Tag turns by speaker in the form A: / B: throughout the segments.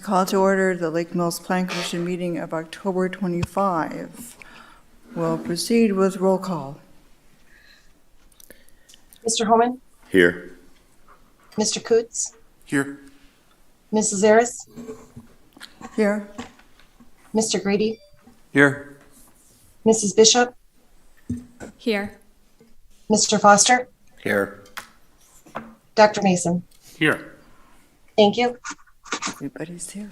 A: call to order the Lake Mills Plan Commission meeting of October 25. We'll proceed with roll call.
B: Mr. Holman?
C: Here.
B: Mr. Coots?
C: Here.
B: Mrs. Zaris?
A: Here.
B: Mr. Grady?
C: Here.
B: Mrs. Bishop?
D: Here.
B: Mr. Foster?
C: Here.
B: Dr. Mason?
C: Here.
B: Thank you.
A: Everybody's here.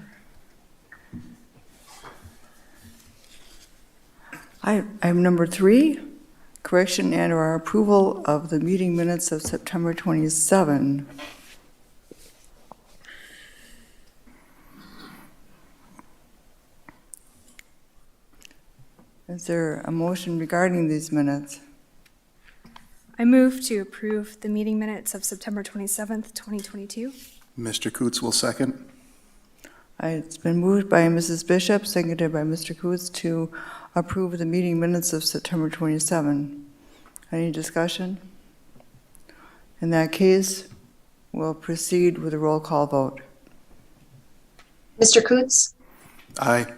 A: Item number 3, correction and/or approval of the meeting minutes of September 27. Is there a motion regarding these minutes?
D: I move to approve the meeting minutes of September 27th, 2022.
C: Mr. Coots will second.
A: It's been moved by Mrs. Bishop, seconded by Mr. Coots to approve the meeting minutes of September 27. Any discussion? In that case, we'll proceed with a roll call vote.
B: Mr. Coots?
C: Aye.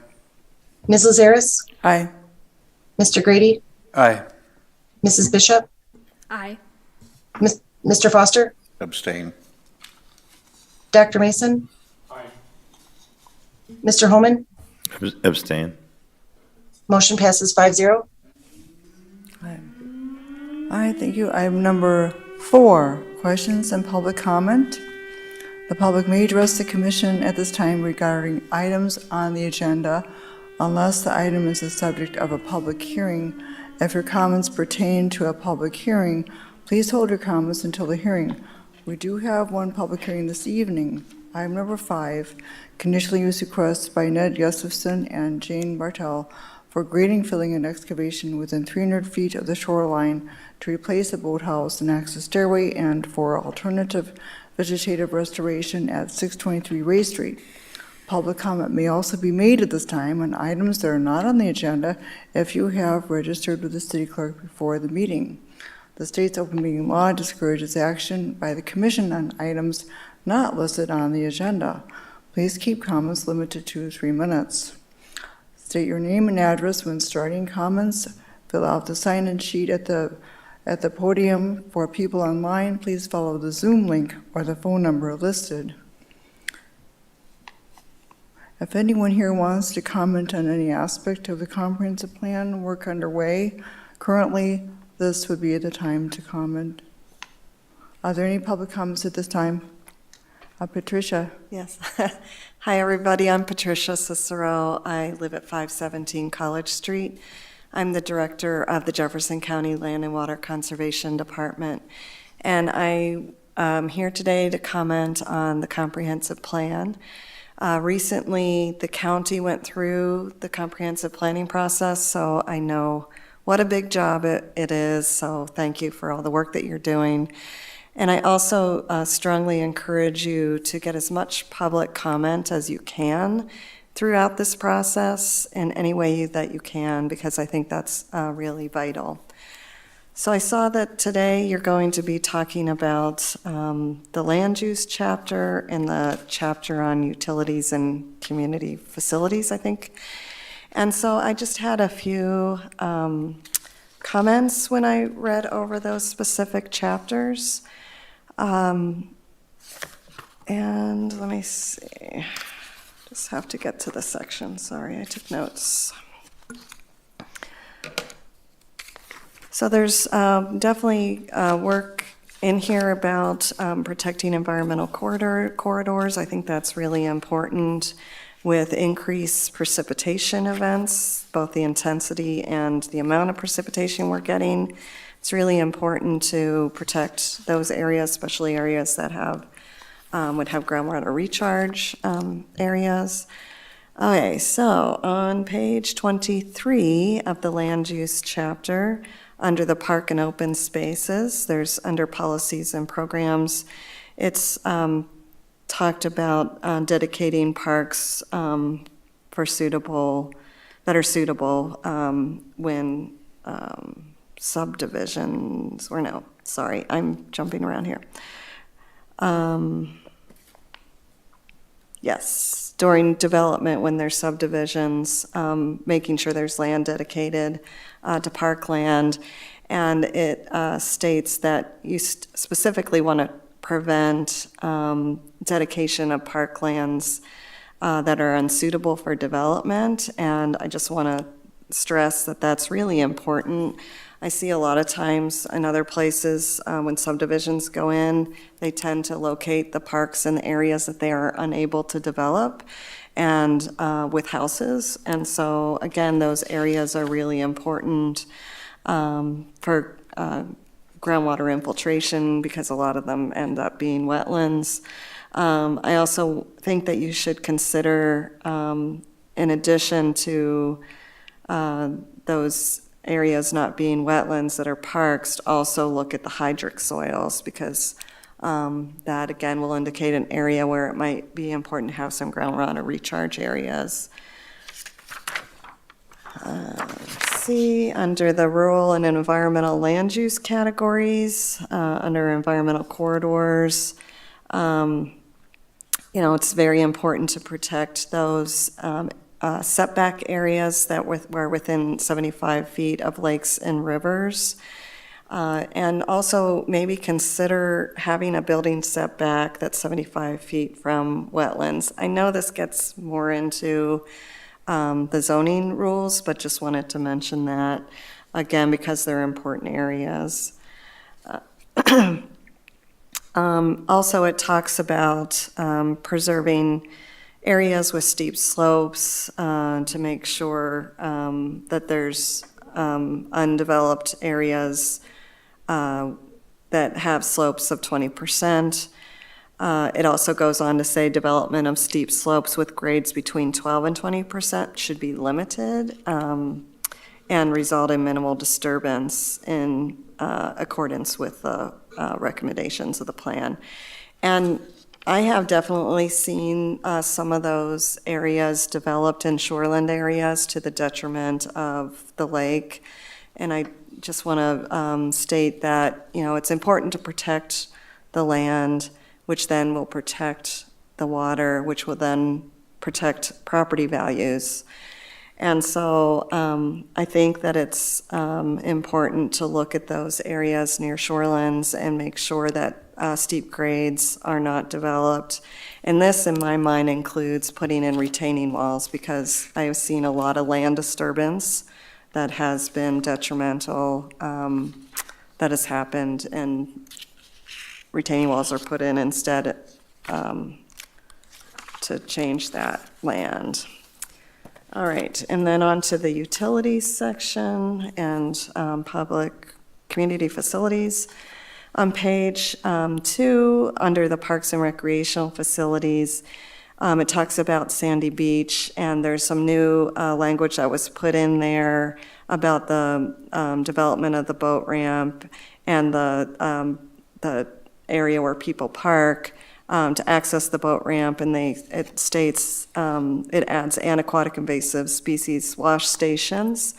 B: Mrs. Zaris?
A: Aye.
B: Mr. Grady?
C: Aye.
B: Mrs. Bishop?
D: Aye.
B: Mr. Foster?
C: Abstain.
B: Dr. Mason?
C: Aye.
B: Mr. Holman?
E: Abstain.
B: Motion passes 5-0.
A: All right, thank you. Item number 4, questions and public comment. The public may address the commission at this time regarding items on the agenda unless the item is the subject of a public hearing. If your comments pertain to a public hearing, please hold your comments until the hearing. We do have one public hearing this evening. Item number 5, conditional use request by Ned Yosefson and Jane Bartel for grading, filling, and excavation within 300 feet of the shoreline to replace a boathouse and access stairway and for alternative vegetative restoration at 623 Ray Street. Public comment may also be made at this time on items that are not on the agenda if you have registered with the city clerk before the meeting. The state's open meeting law discourages action by the commission on items not listed on the agenda. Please keep comments limited to 3 minutes. State your name and address when starting comments. Fill out the sign-in sheet at the podium. For people online, please follow the Zoom link or the phone number listed. If anyone here wants to comment on any aspect of the comprehensive plan work underway, currently this would be the time to comment. Are there any public comments at this time? Patricia.
F: Yes. Hi, everybody. I'm Patricia Cicero. I live at 517 College Street. I'm the director of the Jefferson County Land and Water Conservation Department. And I am here today to comment on the comprehensive plan. Recently, the county went through the comprehensive planning process, so I know what a big job it is. So thank you for all the work that you're doing. And I also strongly encourage you to get as much public comment as you can throughout this process in any way that you can, because I think that's really vital. So I saw that today you're going to be talking about the land use chapter and the chapter on utilities and community facilities, I think. And so I just had a few comments when I read over those specific chapters. And let me see, just have to get to the section. Sorry, I took notes. So there's definitely work in here about protecting environmental corridors. I think that's really important with increased precipitation events, both the intensity and the amount of precipitation we're getting. It's really important to protect those areas, especially areas that would have groundwater recharge areas. Okay, so on page 23 of the land use chapter, under the park and open spaces, there's under policies and programs, it's talked about dedicating parks for suitable when subdivisions, or no, sorry, I'm jumping around here. Yes, during development, when there's subdivisions, making sure there's land dedicated to parkland. And it states that you specifically want to prevent dedication of parklands that are unsuitable for development. And I just want to stress that that's really important. I see a lot of times in other places, when subdivisions go in, they tend to locate the parks in the areas that they are unable to develop and with houses. And so, again, those areas are really important for groundwater infiltration because a lot of them end up being wetlands. I also think that you should consider, in addition to those areas not being wetlands that are parks, also look at the hydric soils because that again will indicate an area where it might be important to have some groundwater recharge areas. Let's see, under the rural and environmental land use categories, under environmental corridors, it's very important to protect those setback areas that were within 75 feet of lakes and rivers. And also maybe consider having a building setback that's 75 feet from wetlands. I know this gets more into the zoning rules, but just wanted to mention that, again, because they're important areas. Also, it talks about preserving areas with steep slopes to make sure that there's undeveloped areas that have slopes of 20%. It also goes on to say development of steep slopes with grades between 12 and 20% should be limited and result in minimal disturbance in accordance with the recommendations of the plan. And I have definitely seen some of those areas developed in shoreland areas to the detriment of the lake. And I just want to state that, it's important to protect the land, which then will protect the water, which will then protect property values. And so I think that it's important to look at those areas near shorelands and make sure that steep grades are not developed. And this, in my mind, includes putting in retaining walls because I have seen a lot of land disturbance that has been detrimental, that has happened, and retaining walls are put in instead to change that land. All right, and then on to the utilities section and public community facilities. On page 2, under the parks and recreational facilities, it talks about Sandy Beach, and there's some new language that was put in there about the development of the boat ramp and the area where people park to access the boat ramp, and it states it adds aquatic invasive species wash stations.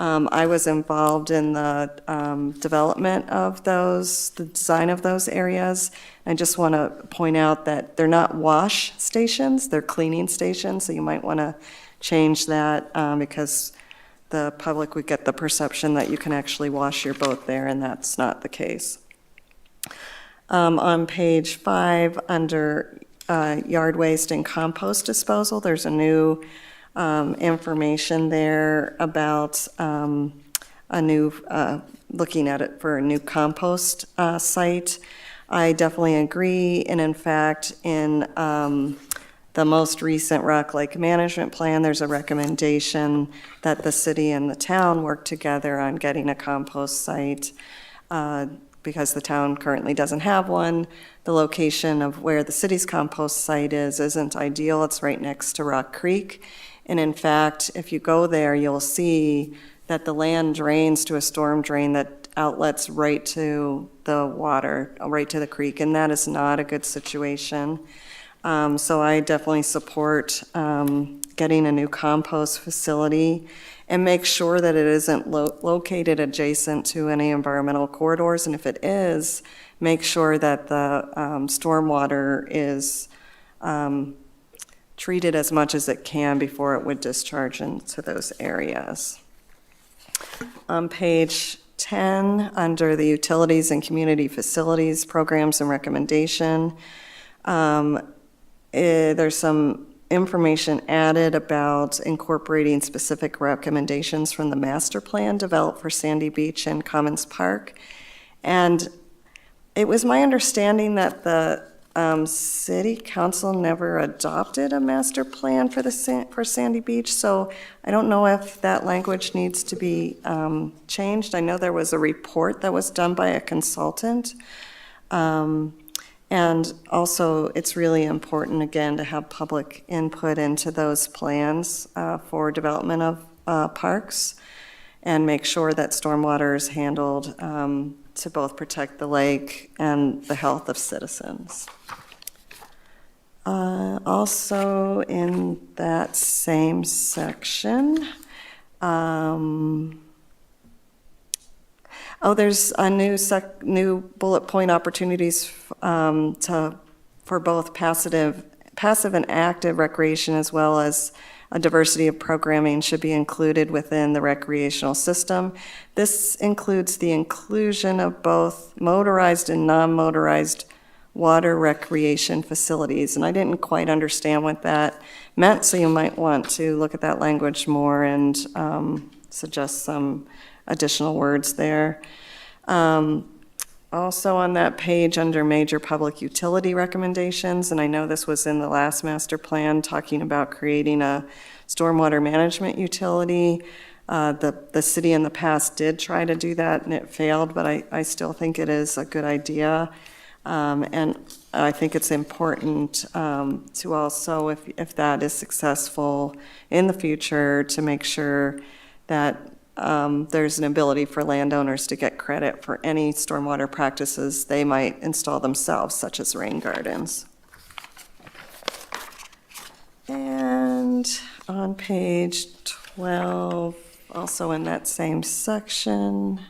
F: I was involved in the development of those, the design of those areas. I just want to point out that they're not wash stations, they're cleaning stations, so you might want to change that because the public would get the perception that you can actually wash your boat there, and that's not the case. On page 5, under yard waste and compost disposal, there's a new information there about a new, looking at it for a new compost site. I definitely agree, and in fact, in the most recent Rock Lake Management Plan, there's a recommendation that the city and the town work together on getting a compost site. Because the town currently doesn't have one. The location of where the city's compost site isn't ideal. It's right next to Rock Creek. And in fact, if you go there, you'll see that the land drains to a storm drain that outlets right to the water, right to the creek, and that is not a good situation. So I definitely support getting a new compost facility and make sure that it isn't located adjacent to any environmental corridors. And if it is, make sure that the stormwater is treat it as much as it can before it would discharge into those areas. On page 10, under the Utilities and Community Facilities Programs and Recommendation, there's some information added about incorporating specific recommendations from the master plan developed for Sandy Beach and Commons Park. And it was my understanding that the city council never adopted a master plan for for Sandy Beach, so I don't know if that language needs to be changed. I know there was a report that was done by a consultant. And also, it's really important, again, to have public input into those plans for development of parks and make sure that stormwater is handled to both protect the lake and the health of citizens. Also, in that same section, there's a new bullet point opportunities for both passive and active recreation, as well as a diversity of programming should be included within the recreational system. This includes the inclusion of both motorized and non-motorized water recreation facilities, and I didn't quite understand what that meant, so you might want to look at that language more and suggest some additional words there. Also on that page under major public utility recommendations, and I know this was in the last master plan, talking about creating a stormwater management utility. The city in the past did try to do that and it failed, but I still think it is a good idea. And I think it's important to also, if that is successful in the future, to make sure that there's an ability for landowners to get credit for any stormwater practices they might install themselves, such as rain gardens. And on page 12, also in that same section,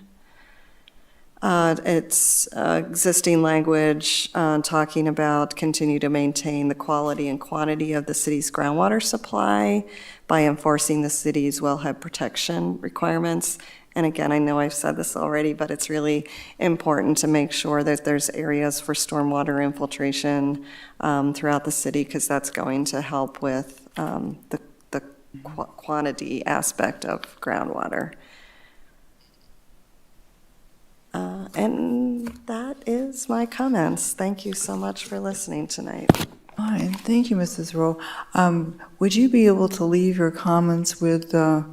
F: it's existing language talking about continue to maintain the quality and quantity of the city's groundwater supply by enforcing the city's wellhead protection requirements. And again, I know I've said this already, but it's really important to make sure that there's areas for stormwater infiltration throughout the city, because that's going to help with the quantity aspect of groundwater. And that is my comments. Thank you so much for listening tonight.
A: Fine, thank you, Mrs. Rowe. Would you be able to leave your comments with the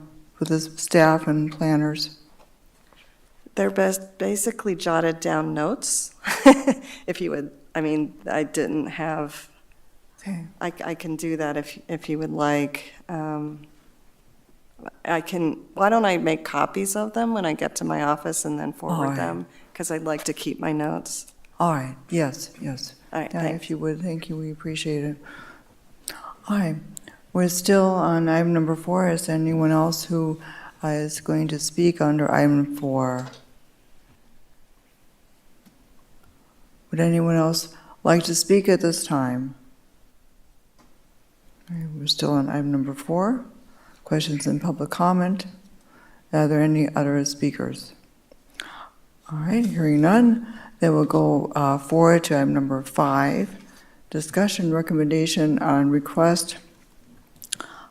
A: staff and planners?
F: They're basically jotted down notes, if you would. I mean, I didn't have,
A: Okay.
F: I can do that if you would like. Why don't I make copies of them when I get to my office and then forward
A: All right.
F: them? Because I'd like to keep my notes.
A: All right, yes.
F: All right,
A: Yeah,
F: thanks.
A: if you would, thank you, we appreciate it. All right, we're still on item number 4. Is there anyone else who is going to speak under item 4? Would anyone else like to speak at this time? All right, we're still on item number 4. Questions and public comment. Are there any other speakers? All right, hearing none, then we'll go forward to item number 5. Discussion recommendation on request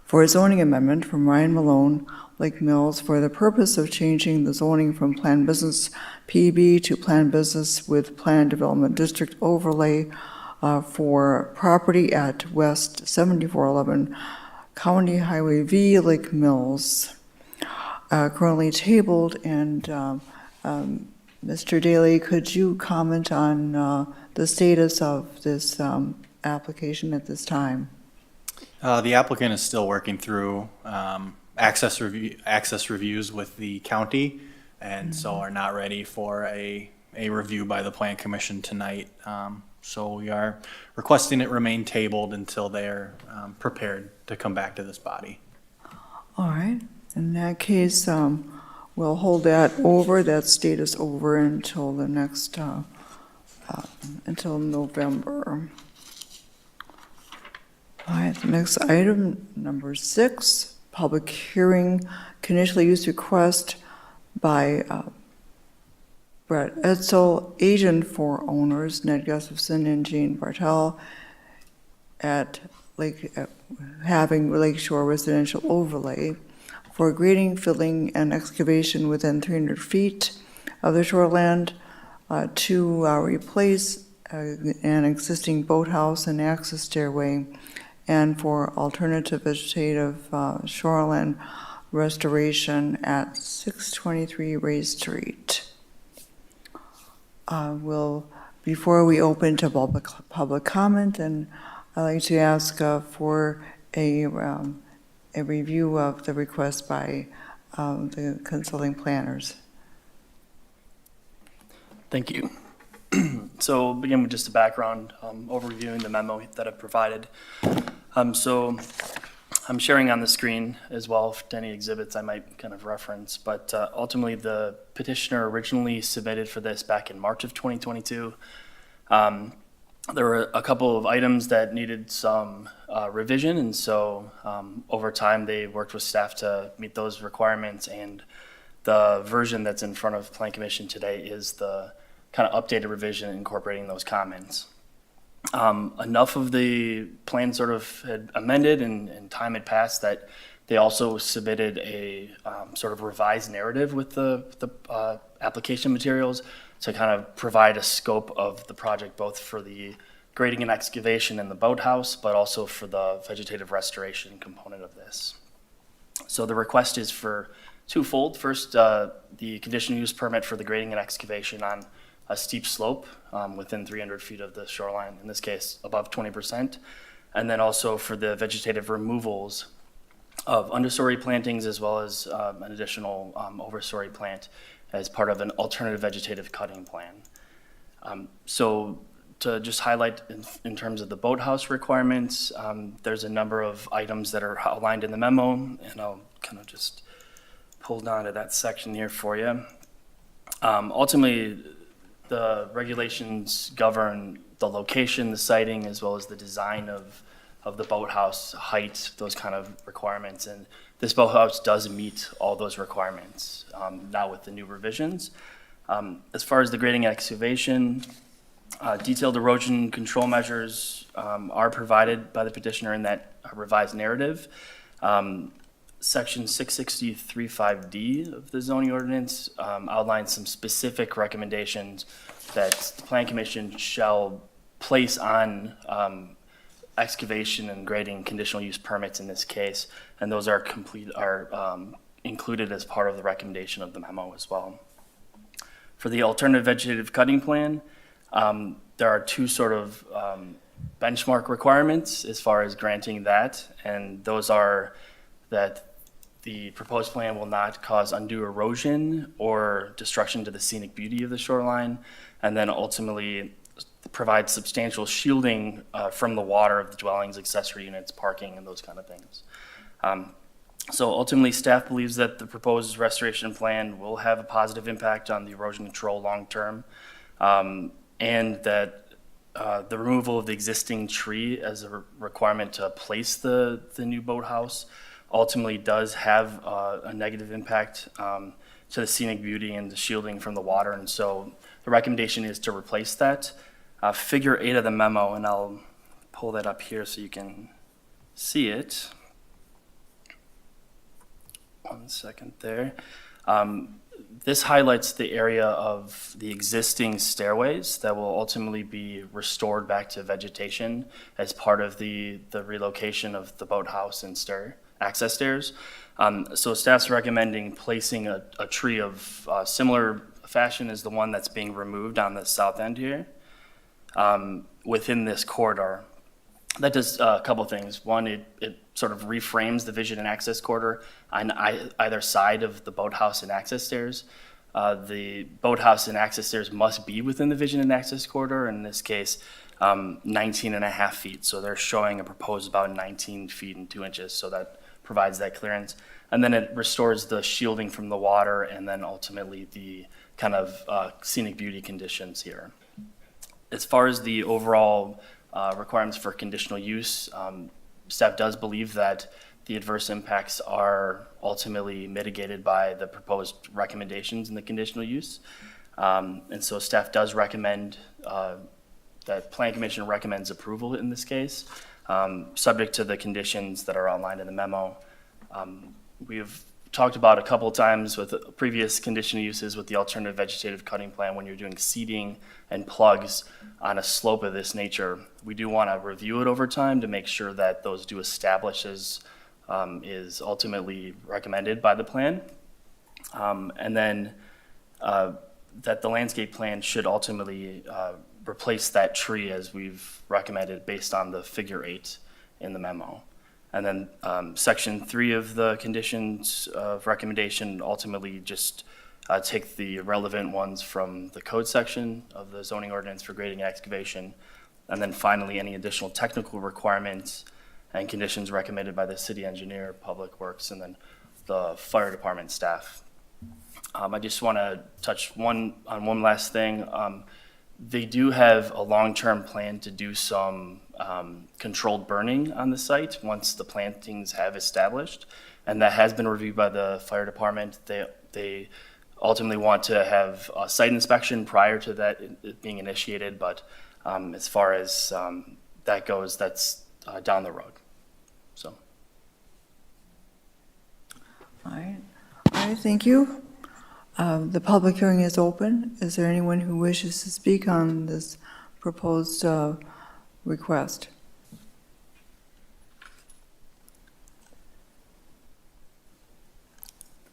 A: for a zoning amendment from Ryan Malone, Lake Mills, for the purpose of changing the zoning from Planned Business PB to Planned Business with Planned Development District overlay for property at West 7411 County Highway V, Lake Mills, currently tabled. And Mr. Daly, could you comment on the status of this application at this time?
E: The applicant is still working through access reviews with the county, and so are not ready for a review by the Plan Commission tonight. So we are requesting it remain tabled until they're prepared to come back to this body.
A: All right, in that case, we'll hold that status over until the next, until November. All right, the next item, number 6, public hearing, conditional use request by Brett Edsel, agent for owners, Ned Gustafson and Jean Bartel, at having Lakeshore Residential Overlay for grading, filling, and excavation within 300 feet of the shoreland to replace an existing boathouse and access stairway, and for alternative vegetative shoreline restoration at 623 Ray Street. Before we open to public comment, and I'd like to ask for a review of the request by the consulting planners.
G: Thank you. So I'll begin with just a background overviewing the memo that I've provided. So I'm sharing on the screen as well any exhibits I might kind of reference, but ultimately the petitioner originally submitted for this back in March of 2022. There were a couple of items that needed some revision, and so over time they worked with staff to meet those requirements, and the version that's in front of Plan Commission today is the kind of updated revision incorporating those comments. Enough of the plan sort of had amended and time had passed that they also submitted a sort of revised narrative with the application materials to kind of provide a scope of the project, both for the grading and excavation in the boathouse, but also for the vegetative restoration component of this. So the request is for twofold. First, the conditional use permit for the grading and excavation on a steep slope within 300 feet of the shoreline, in this case above 20%, and then also for the vegetative removals of understory plantings as well as an additional overstory plant as part of an alternative vegetative cutting plan. So to just highlight in terms of the boathouse requirements, there's a number of items that are outlined in the memo, and I'll kind of just pull down to that section here for you. Ultimately, the regulations govern the location, the siting, as well as the design of the boathouse, height, those kind of requirements. And this boathouse does meet all those requirements now with the new revisions. As far as the grading and excavation, detailed erosion control measures are provided by the petitioner in that revised narrative. Section 663.5D of the zoning ordinance outlines some specific recommendations that the Plan Commission shall place on excavation and grading conditional use permits in this case, and those are included as part of the recommendation of the memo as well. For the alternative vegetative cutting plan, there are two sort of benchmark requirements as far as granting that, and those are that the proposed plan will not cause undue erosion or destruction to the scenic beauty of the shoreline, and then ultimately provide substantial shielding from the water of the dwellings, accessory units, parking, and those kind of things. So ultimately, staff believes that the proposed restoration plan will have a positive impact on the erosion control long-term, and that the removal of the existing tree as a requirement to place the new boathouse ultimately does have a negative impact to the scenic beauty and the shielding from the water. And so the recommendation is to replace that. Figure 8 of the memo, and I'll pull that up here so you can see it. One second there. This highlights the area of the existing stairways that will ultimately be restored back to vegetation as part of the relocation of the boathouse and access stairs. So staff's recommending placing a tree of similar fashion as the one that's being removed on the south end here within this corridor. That does a couple things. One, it sort of reframes the vision and access corridor on either side of the boathouse and access stairs. The boathouse and access stairs must be within the vision and access corridor, in this case, 19 and a half feet. So they're showing a proposed about 19 feet and 2 inches, so that provides that clearance. And then it restores the shielding from the water and then ultimately the kind of scenic beauty conditions here. As far as the overall requirements for conditional use, Staff does believe that the adverse impacts are ultimately mitigated by the proposed recommendations in the conditional use. And so staff does recommend, that Plan Commission recommends approval in this case, subject to the conditions that are outlined in the memo. We've talked about a couple of times with previous conditional uses with the alternative vegetative cutting plan when you're doing seeding and plugs on a slope of this nature. We do want to review it over time to make sure that those do establish as is ultimately recommended by the plan. And then that the landscape plan should ultimately replace that tree as we've recommended based on the figure 8 in the memo. And then section 3 of the conditions of recommendation ultimately just take the relevant ones from the code section of the zoning ordinance for grading and excavation. And then finally, any additional technical requirements and conditions recommended by the city engineer, public works, and then the fire department staff. I just want to touch on one last thing. They do have a long-term plan to do some controlled burning on the site once the plantings have established, and that has been reviewed by the fire department. They ultimately want to have a site inspection prior to that being initiated, but as far as that goes, that's down the road. So.
A: All right, thank you. The public hearing is open. Is there anyone who wishes to speak on this proposed request?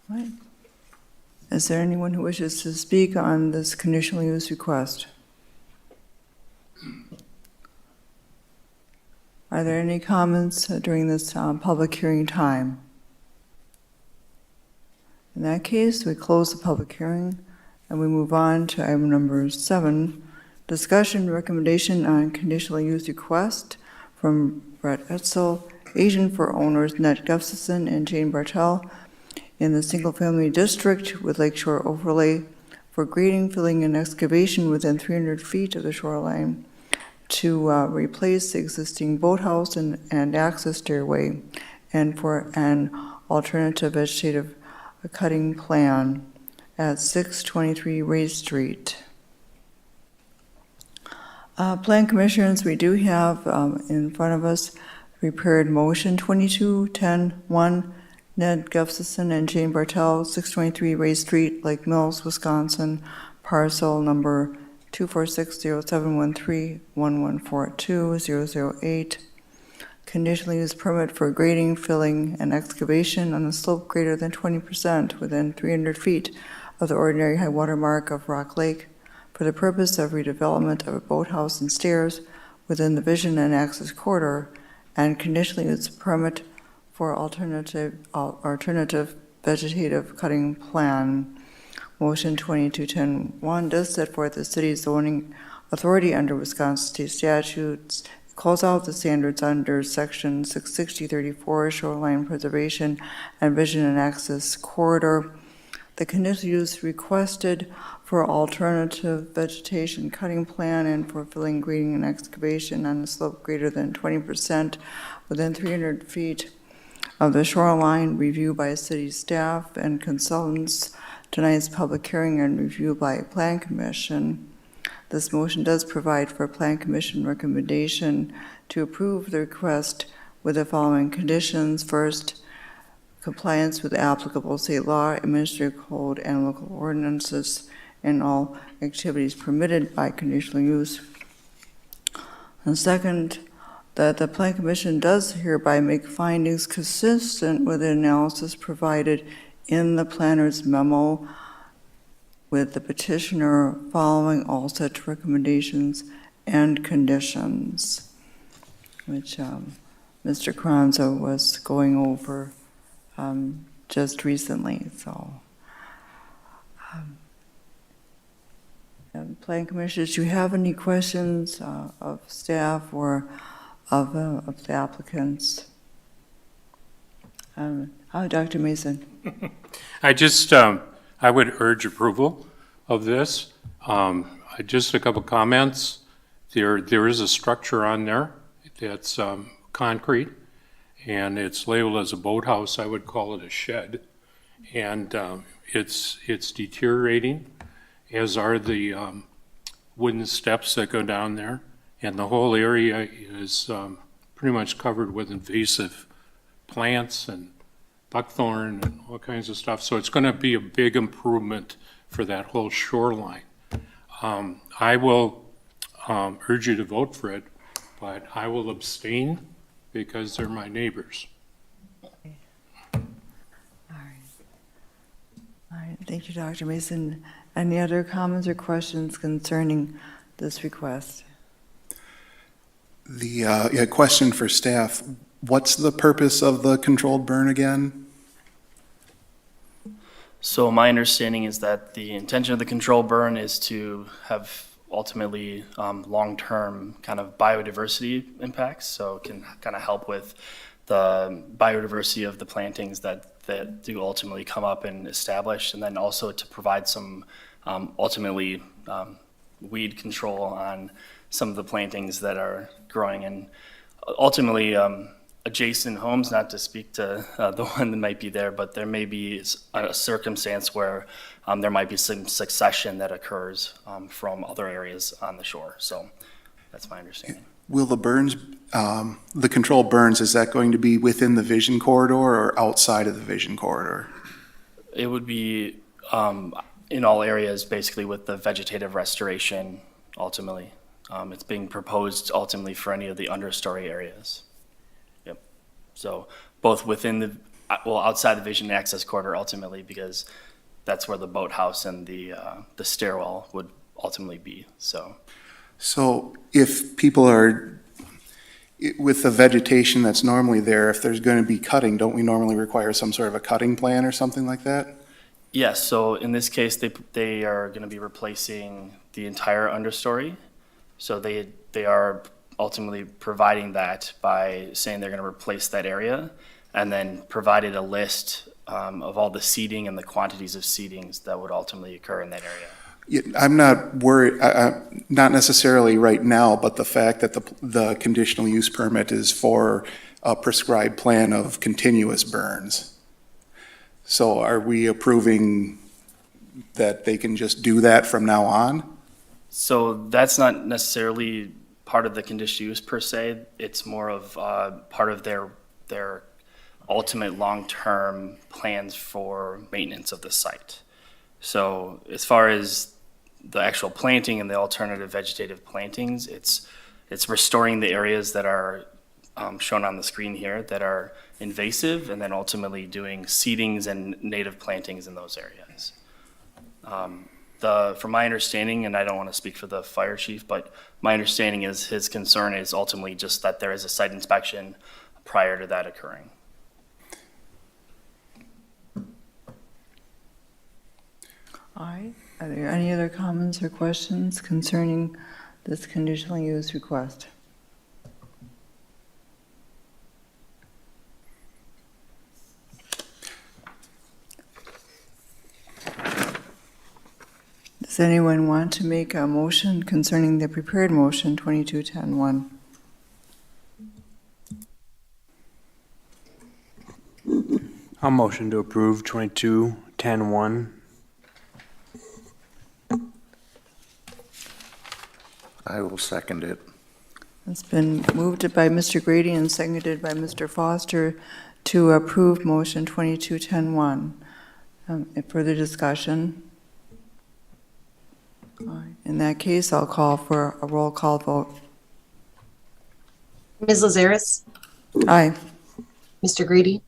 A: All right. Is there anyone who wishes to speak on this conditional use request? Are there any comments during this public hearing time? In that case, we close the public hearing and we move on to item number 7, discussion recommendation on conditional use request from Brett Etzel, agent for owners Ned Gustafson and Jane Bartel in the single-family district with Lakeshore overlay for grading, filling, and excavation within 300 feet of the shoreline to replace the existing boathouse and access stairway and for an alternative vegetative cutting plan at 623 Ray Street. Plan commissioners, we do have in front of us prepared motion 22-10-1, Ned Gustafson and Jane Bartel, 623 Ray Street, Lake Mills, Wisconsin, parcel number 246071311420008. Conditional use permit for grading, filling, and excavation on a slope greater than 20% within 300 feet of the ordinary high water mark of Rock Lake for the purpose of redevelopment of a boathouse and stairs within the vision and access corridor, and conditional use permit for alternative vegetative cutting plan. Motion 22-10-1 does set forth the city's zoning authority under Wisconsin state statutes, calls out the standards under section 660-34 shoreline preservation and vision and access corridor. The conditional use requested for alternative vegetation cutting plan and for filling, grading, and excavation on a slope greater than 20% within 300 feet of the shoreline, review by city staff and consultants. Tonight's public hearing and review by Plan Commission. This motion does provide for Plan Commission recommendation to approve the request with the following conditions. First, compliance with applicable state law, administrative code, and local ordinances in all activities permitted by conditional use. And second, that the Plan Commission does hereby make findings consistent with the analysis provided in the planner's memo, with the petitioner following all such recommendations and conditions, which Mr. Kranza was going over just recently. So, Plan Commissioners, do you have any questions of staff or of the applicants? Dr. Mason.
H: I would urge approval of this. Just a couple comments. There is a structure on there that's concrete, and it's labeled as a boathouse. I would call it a shed. And it's deteriorating, as are the wooden steps that go down there. And the whole area is pretty much covered with invasive plants and buckthorn and all kinds of stuff. So it's going to be a big improvement for that whole shoreline. I will urge you to vote for it, but I will abstain because they're my neighbors.
A: All right, thank you, Dr. Mason. Any other comments or questions concerning this request?
C: The question for staff, what's the purpose of the controlled burn again?
G: So my understanding is that the intention of the control burn is to have ultimately long-term kind of biodiversity impacts. So it can kind of help with the biodiversity of the plantings that do ultimately come up and establish, and then also to provide some ultimately weed control on some of the plantings that are growing, and ultimately adjacent homes, not to speak to the one that might be there, but there may be a circumstance where there might be some succession that occurs from other areas on the shore. So that's my understanding.
C: Will the burns, the controlled burns, is that going to be within the vision corridor or outside of the vision corridor?
G: It would be in all areas, basically, with the vegetative restoration, ultimately. It's being proposed ultimately for any of the understory areas. Yep. So both within the, well, outside the vision access corridor, ultimately, because that's where the boathouse and the stairwell would ultimately be, so.
C: So if people are, with the vegetation that's normally there, if there's going to be cutting, don't we normally require some sort of a cutting plan or something like that?
G: Yes, so in this case, they are going to be replacing the entire understory. So they are ultimately providing that by saying they're going to replace that area, and then provided a list of all the seeding and the quantities of seedings that would ultimately occur in that area.
C: Yeah, I'm not worried, not necessarily right now, but the fact that the conditional use permit is for a prescribed plan of continuous burns. So are we approving that they can just do that from now on?
G: So that's not necessarily part of the conditional use per se. It's more of part of their ultimate long-term plans for maintenance of the site. So as far as the actual planting and the alternative vegetative plantings, it's restoring the areas that are shown on the screen here that are invasive, and then ultimately doing seedings and native plantings in those areas. From my understanding, and I don't want to speak for the fire chief, but my understanding is his concern is ultimately just that there is a site inspection prior to that occurring.
A: All right, are there any other comments or questions concerning this conditional use request? Does anyone want to make a motion concerning the prepared motion 22-10-1?
I: I'll motion to approve 22-10-1.
C: I will second it.
A: It's been moved by Mr. Grady and seconded by Mr. Foster to approve motion 22-10-1. Further discussion? All right, in that case, I'll call for a roll call vote.
B: Ms. Lazaris,
A: Aye.
B: Mr. Grady,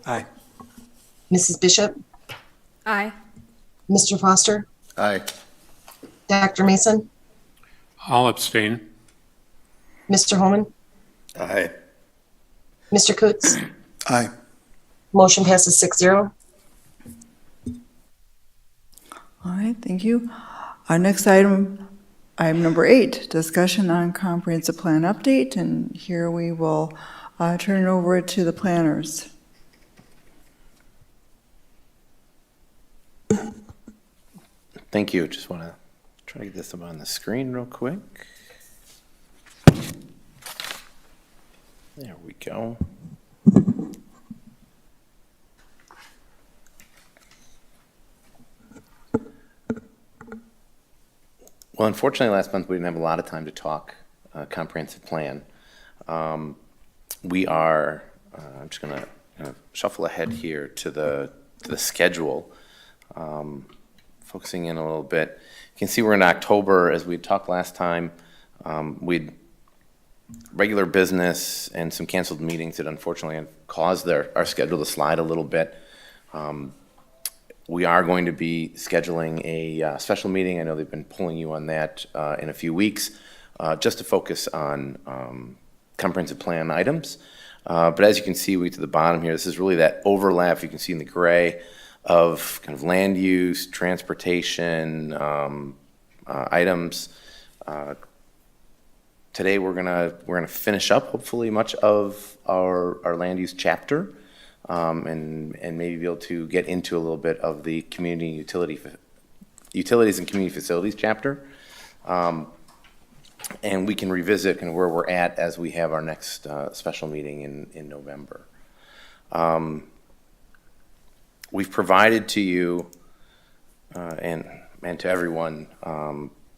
I: Aye.
B: Mrs. Bishop,
D: Aye.
B: Mr. Foster,
C: Aye.
B: Dr. Mason,
H: I'll abstain.
B: Mr. Holman,
C: Aye.
B: Mr. Coots.
C: Aye.
B: Motion passes 6-0.
A: All right, thank you. Our next item number 8, discussion on comprehensive plan update, and here we will turn it over to the planners.
J: Thank you. Just want to try to get this up on the screen real quick. There we go. Well, unfortunately, last month we didn't have a lot of time to talk comprehensive plan. We are, I'm just going to kind of shuffle ahead here to the schedule, focusing in a little bit. You can see we're in October. As we talked last time, we'd regular business and some canceled meetings that unfortunately have caused our schedule to slide a little bit. We are going to be scheduling a special meeting. I know they've been pulling you on that in a few weeks, just to focus on comprehensive plan items. But as you can see, we to the bottom here, this is really that overlap you can see in the gray of kind of land use, transportation items. Today we're gonna finish up hopefully much of our land use chapter, and maybe be able to get into a little bit of the community utilities and community facilities chapter. And we can revisit kind of where we're at as we have our next special meeting in November. We've provided to you and to everyone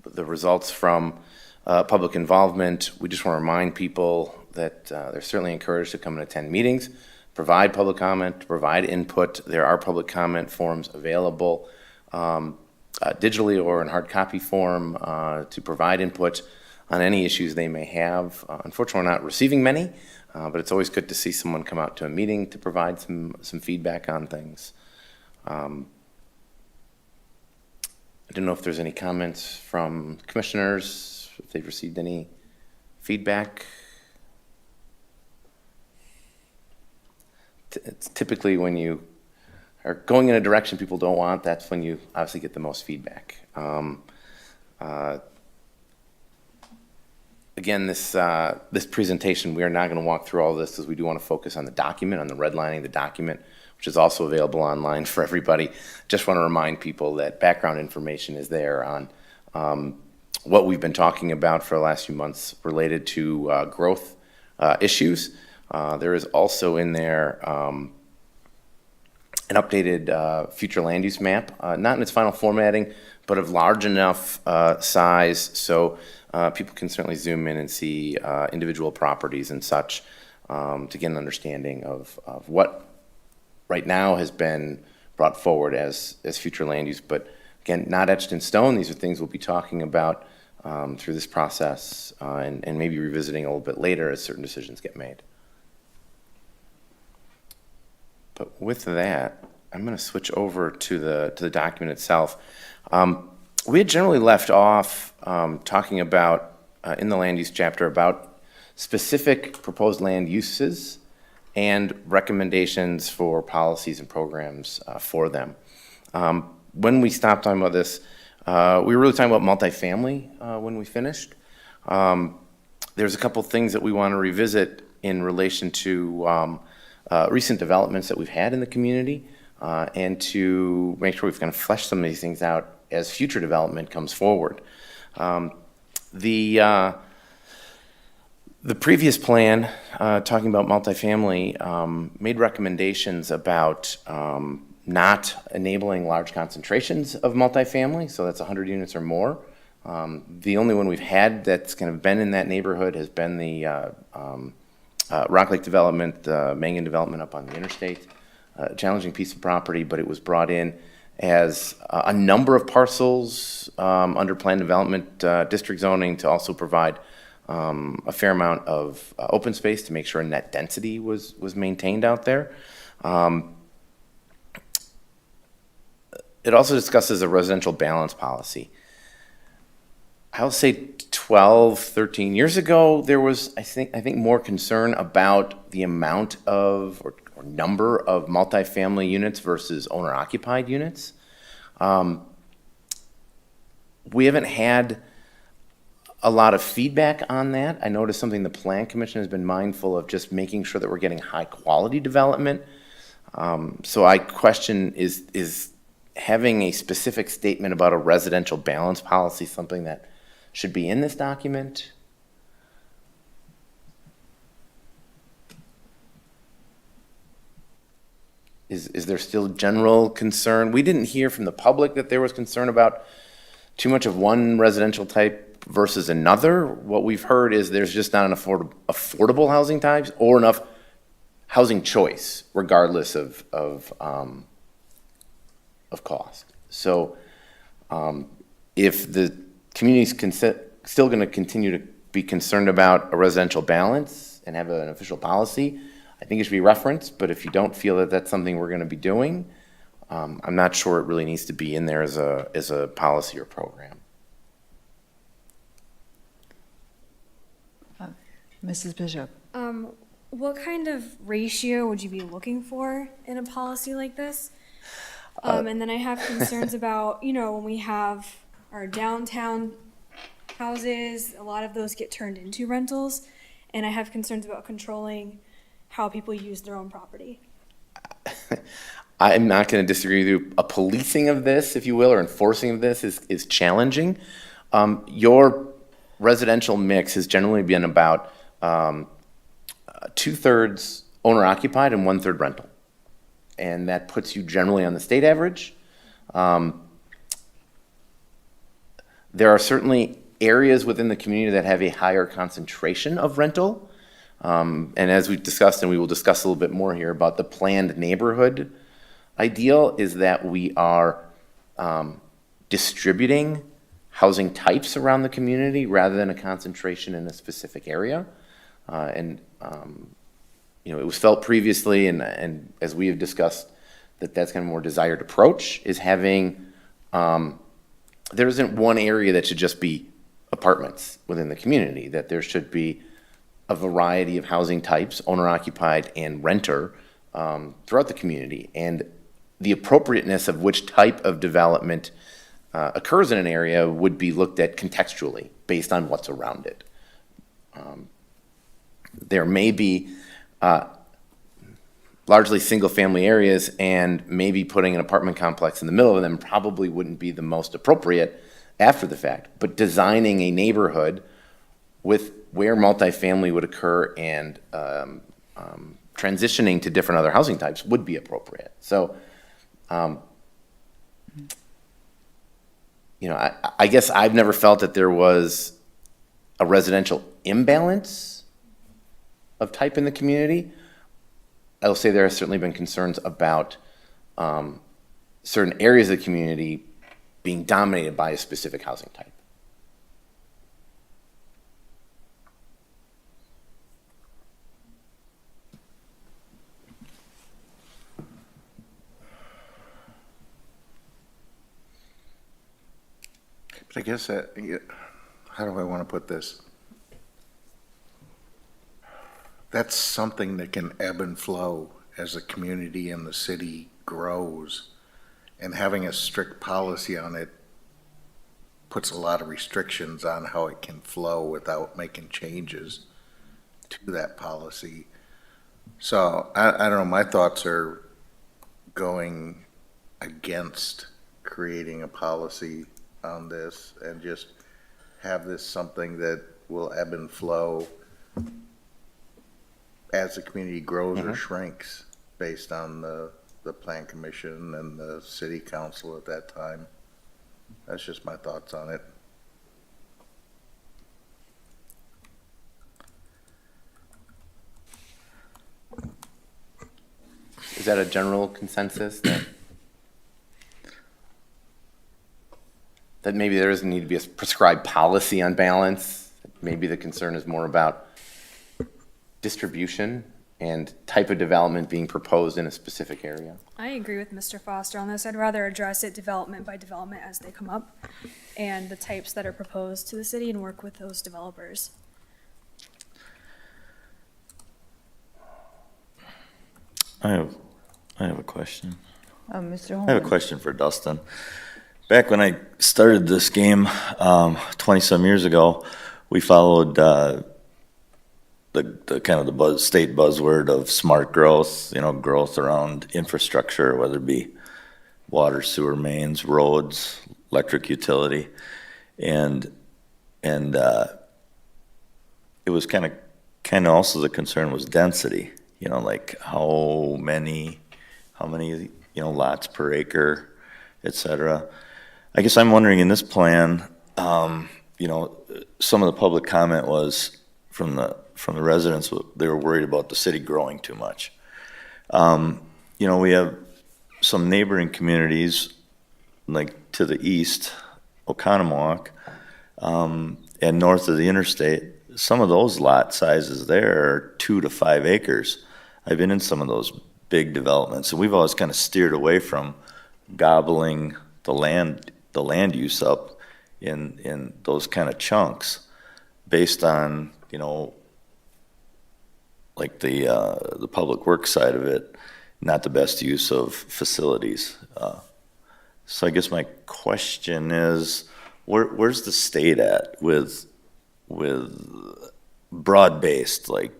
J: the results from public involvement. We just want to remind people that they're certainly encouraged to come and attend meetings, provide public comment, provide input. There are public comment forms available digitally or in hard copy form to provide input on any issues they may have. Unfortunately, we're not receiving many, but it's always good to see someone come out to a meeting to provide some feedback on things. I don't know if there's any comments from commissioners, if they've received any feedback. It's typically when you are going in a direction people don't want, that's when you obviously get the most feedback. Again, this presentation, we are not going to walk through all this because we do want to focus on the document, on the redlining the document, which is also available online for everybody. Just want to remind people that background information is there on what we've been talking about for the last few months related to growth issues. There is also in there an updated future land use map, not in its final formatting, but of large enough size so people can certainly zoom in and see individual properties and such to get an understanding of what right now has been brought forward as future land use. But again, not etched in stone. These are things we'll be talking about through this process and maybe revisiting a little bit later as certain decisions get made. But with that, I'm going to switch over to the document itself. We had generally left off talking about, in the land use chapter, about specific proposed land uses and recommendations for policies and programs for them. When we stopped talking about this, we were really talking about multifamily when we finished. There's a couple things that we want to revisit in relation to recent developments that we've had in the community and to make sure we've kind of fleshed some of these things out as future development comes forward. The previous plan, talking about multifamily, made recommendations about not enabling large concentrations of multifamily, so that's 100 units or more. The only one we've had that's kind of been in that neighborhood has been the Rock Lake development, Mangan development up on the interstate. Challenging piece of property, but it was brought in as a number of parcels under planned development district zoning to also provide a fair amount of open space to make sure net density was maintained out there. It also discusses a residential balance policy. I'll say 12, 13 years ago, there was, I think more concern about the amount of or number of multifamily units versus owner-occupied units. We haven't had a lot of feedback on that. I noticed something the Plan Commission has been mindful of, just making sure that we're getting high-quality development. So I question, is having a specific statement about a residential balance policy something that should be in this document? is there still general concern? We didn't hear from the public that there was concern about too much of one residential type versus another. What we've heard is there's just not enough affordable housing types or enough housing choice, regardless of cost. So if the community's still going to continue to be concerned about a residential balance and have an official policy, I think it should be referenced. But if you don't feel that that's something we're going to be doing, I'm not sure it really needs to be in there as a policy or program.
A: Mrs. Bishop?
D: What kind of ratio would you be looking for in a policy like this? And then I have concerns about, when we have our downtown houses, a lot of those get turned into rentals. And I have concerns about controlling how people use their own property.
J: I'm not going to disagree with you. A policing of this, if you will, or enforcing of this is challenging. Your residential mix has generally been about 2/3 owner-occupied and 1/3 rental. And that puts you generally on the state average. There are certainly areas within the community that have a higher concentration of rental. And as we've discussed, and we will discuss a little bit more here about the planned neighborhood ideal, is that we are distributing housing types around the community rather than a concentration in a specific area. It was felt previously, and as we have discussed, that's kind of a more desired approach, is having, there isn't one area that should just be apartments within the community, that there should be a variety of housing types, owner-occupied and renter, throughout the community. And the appropriateness of which type of development occurs in an area would be looked at contextually based on what's around it. There may be largely single-family areas, and maybe putting an apartment complex in the middle of them probably wouldn't be the most appropriate after the fact. But designing a neighborhood with where multifamily would occur and transitioning to different other housing types would be appropriate. So, I guess I've never felt that there was a residential imbalance of type in the community. I will say there have certainly been concerns about certain areas of the community being dominated by a specific housing type.
K: But I guess how do I want to put this? That's something that can ebb and flow as the community and the city grows. And having a strict policy on it puts a lot of restrictions on how it can flow without making changes to that policy. So I don't know, my thoughts are going against creating a policy on this and just have this something that will ebb and flow as the community grows or shrinks based on the plan commission and the city council at that time. That's just my thoughts on it.
J: Is that a general consensus that maybe there doesn't need to be a prescribed policy on balance? Maybe the concern is more about distribution and type of development being proposed in a specific area.
D: I agree with Mr. Foster on this. I'd rather address it development by development as they come up and the types that are proposed to the city and work with those developers.
L: I have a question.
A: Mr.
L: I have
A: Holman?
L: a question for Dustin. Back when I started this game 20-some years ago, we followed the kind of the state buzzword of smart growth, growth around infrastructure, whether it be water, sewer mains, roads, electric utility. And it was kind of also the concern was density, like how many how many, lots per acre, et cetera. I guess I'm wondering in this plan, some of the public comment was from the residents, they were worried about the city growing too much. We have some neighboring communities, like to the east, Oconomowoc, and north of the interstate. Some of those lot sizes there are 2 to 5 acres. I've been in some of those big developments, and we've always kind of steered away from gobbling the land use up in those kind of chunks based on, like the public works side of it, not the best use of facilities. So I guess my question is, where's the state at with broad-based, like,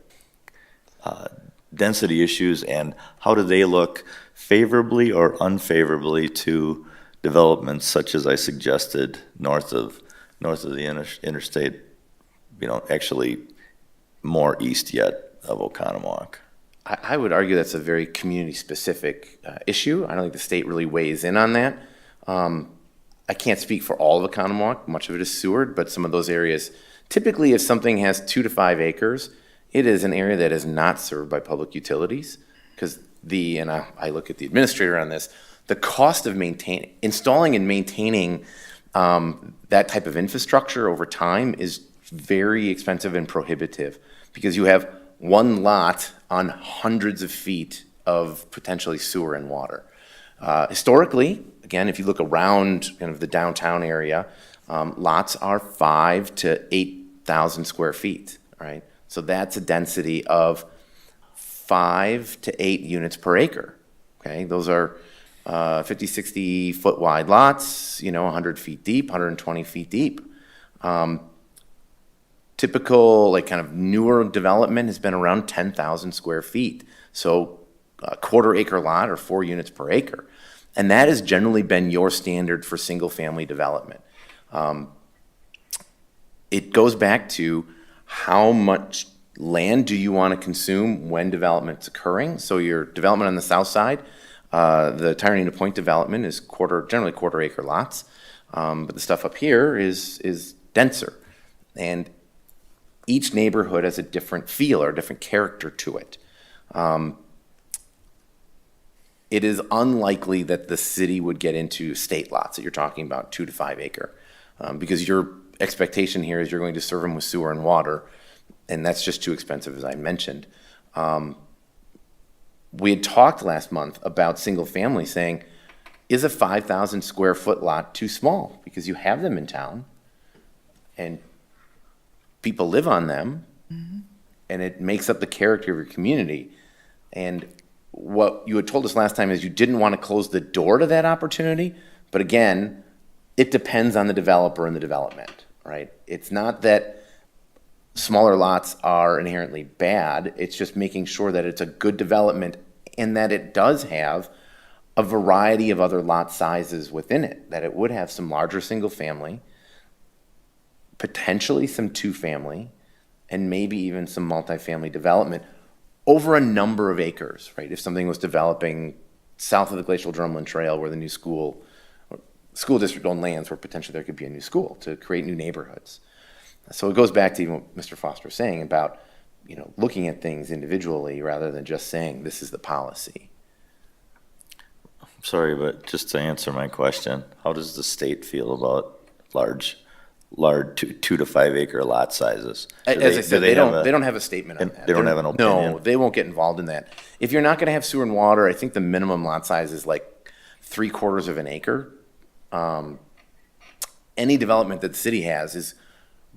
L: density issues, and how do they look favorably or unfavorably to developments such as I suggested north of the interstate, actually more east yet of Oconomowoc?
J: I would argue that's a very community-specific issue. I don't think the state really weighs in on that. I can't speak for all of Oconomowoc. Much of it is Seward, but some of those areas, typically if something has 2 to 5 acres, it is an area that is not served by public utilities, because I look at the administrator on this, the cost of installing and maintaining that type of infrastructure over time is very expensive and prohibitive, because you have one lot on hundreds of feet of potentially sewer and water. Historically, again, if you look around kind of the downtown area, lots are 5,000 to 8,000 square feet, right? So that's a density of 5 to 8 units per acre, okay? Those are 50, 60 foot wide lots, 100 feet deep, 120 feet deep. Typical, like kind of newer development has been around 10,000 square feet. So a quarter acre lot or 4 units per acre. And that has generally been your standard for single family development. It goes back to how much land do you want to consume when development's occurring. So your development on the south side, the Tyrone Point development is generally quarter acre lots. But the stuff up here is denser. And each neighborhood has a different feel or a different character to it. It is unlikely that the city would get into state lots that you're talking about, 2 to 5 acre, because your expectation here is you're going to serve them with sewer and water, and that's just too expensive, as I mentioned. We had talked last month about single family, saying, is a 5,000 square foot lot too small? Because you have them in town, and people live on them, and it makes up the character of your community. And what you had told us last time is you didn't want to close the door to that opportunity, but again, it depends on the developer and the development, right? It's not that smaller lots are inherently bad, it's just making sure that it's a good development and that it does have a variety of other lot sizes within it, that it would have some larger single family, potentially some 2-family, and maybe even some multifamily development over a number of acres, right? If something was developing south of the Glacial Drumlin Trail where the new school district owned lands where potentially there could be a new school to create new neighborhoods. So it goes back to even what Mr. Foster was saying about, looking at things individually rather than just saying this is the policy.
L: Sorry, but just to answer my question, how does the state feel about large 2 to 5 acre lot sizes?
J: As I said, they don't have a statement on that.
L: They don't have an opinion?
J: No, they won't get involved in that. If you're not going to have sewer and water, I think the minimum lot size is like 3/4 of an acre. Any development that the city has is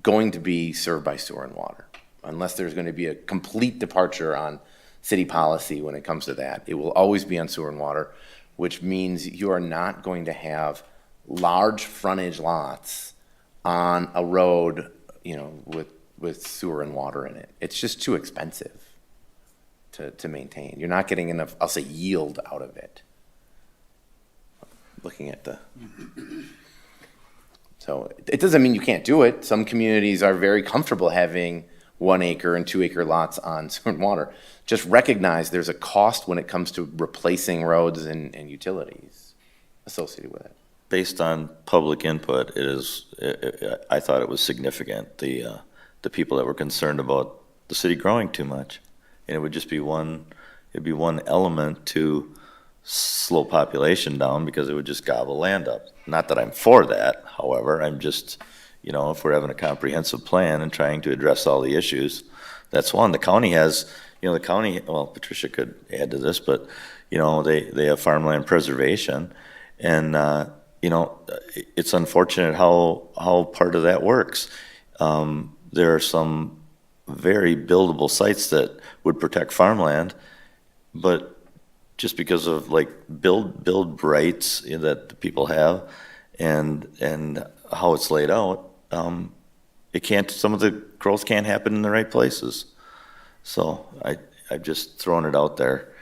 J: going to be served by sewer and water, unless there's going to be a complete departure on city policy when it comes to that. It will always be on sewer and water, which means you are not going to have large frontage lots on a road, with sewer and water in it. It's just too expensive to maintain. You're not getting enough, I'll say, yield out of it. Looking at so it doesn't mean you can't do it. Some communities are very comfortable having 1 acre and 2 acre lots on sewer and water. Just recognize there's a cost when it comes to replacing roads and utilities associated with it.
L: Based on public input, I thought it was significant, the people that were concerned about the city growing too much. And it would just be it'd be one element to slow population down because it would just gobble land up. Not that I'm for that, however, I'm just, if we're having a comprehensive plan and trying to address all the issues, that's one. The county has, well, Patricia could add to this, but, they have farmland preservation. And, it's unfortunate how part of that works. There are some very buildable sites that would protect farmland, but just because of build rights that the people have and how it's laid out, some of the growth can't happen in the right places. So I've just thrown it out there,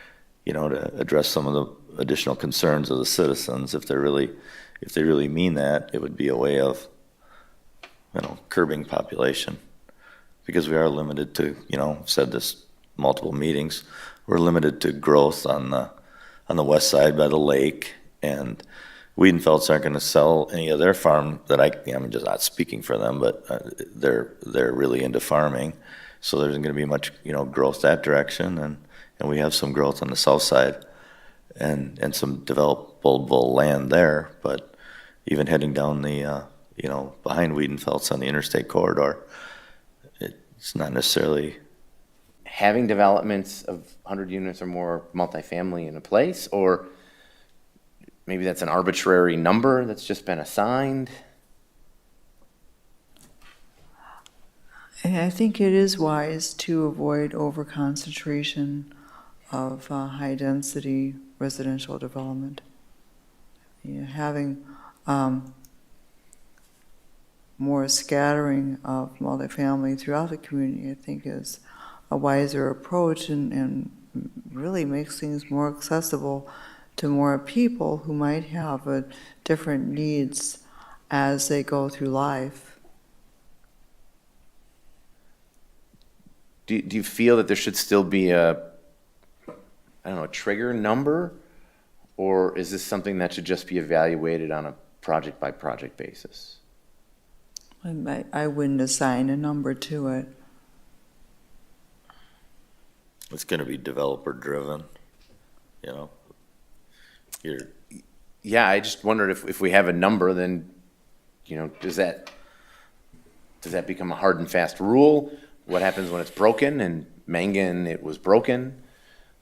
L: to address some of the additional concerns of the citizens. If they really mean that, it would be a way of, curbing population. Because we are limited to, I've said this multiple meetings, we're limited to growth on the west side by the lake, and Wiedenfelds aren't going to sell any of their farm that I'm just not speaking for them, but they're really into farming, so there isn't going to be much, growth that direction, and we have some growth on the south side, and some developable land there, but even heading down the, behind Wiedenfelds on the interstate corridor, it's not necessarily.
J: Having developments of 100 units or more multifamily in a place, or maybe that's an arbitrary number that's just been assigned.
A: And I think it is wise to avoid overconcentration of high-density residential development. Having more scattering of multifamily throughout the community, I think, is a wiser approach and really makes things more accessible to more people who might have different needs as they go through life.
J: Do you feel that there should still be a trigger number? Or is this something that should just be evaluated on a project-by-project basis?
A: I wouldn't assign a number to it.
L: It's going to be developer driven,
J: Yeah, I just wondered if we have a number, then, does that become a hard and fast rule? What happens when it's broken? And Mangan, it was broken,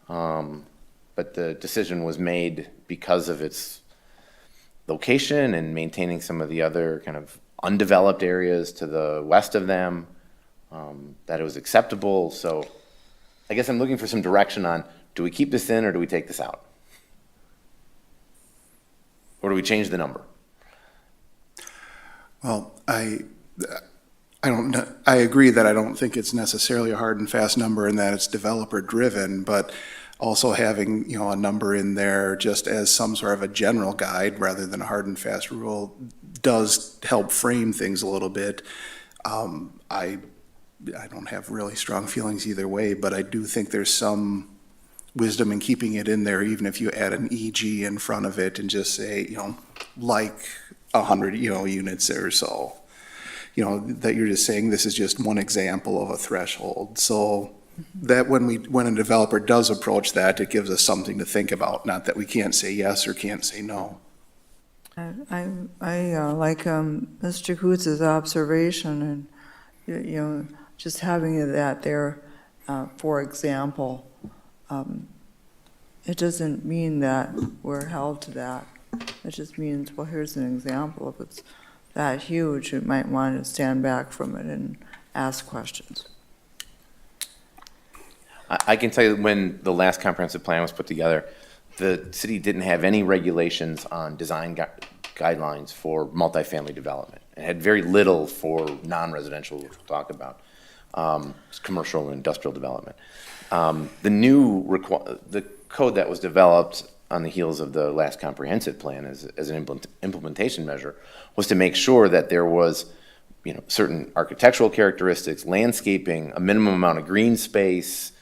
J: but the decision was made because of its location and maintaining some of the other kind of undeveloped areas to the west of them, that it was acceptable. So I guess I'm looking for some direction on, do we keep this in or do we take this out? Or do we change the number?
C: Well, I don't know. I agree that I don't think it's necessarily a hard and fast number and that it's developer driven, but also having, a number in there just as some sort of a general guide rather than a hard and fast rule does help frame things a little bit. I don't have really strong feelings either way, but I do think there's some wisdom in keeping it in there, even if you add an EG in front of it and just say, like 100, units or so. That you're just saying this is just one example of a threshold. So that when a developer does approach that, it gives us something to think about, not that we can't say yes or can't say no.
A: I like Mr. Coots's observation, and just having that there, for example, it doesn't mean that we're held to that. It just means, well, here's an example. If it's that huge, you might want to stand back from it and ask questions.
J: I can tell you when the last comprehensive plan was put together, the city didn't have any regulations on design guidelines for multifamily development. It had very little for non-residential, which we'll talk about, commercial and industrial development. The code that was developed on the heels of the last comprehensive plan as an implementation measure was to make sure that there was certain architectural characteristics, landscaping, a minimum amount of green space,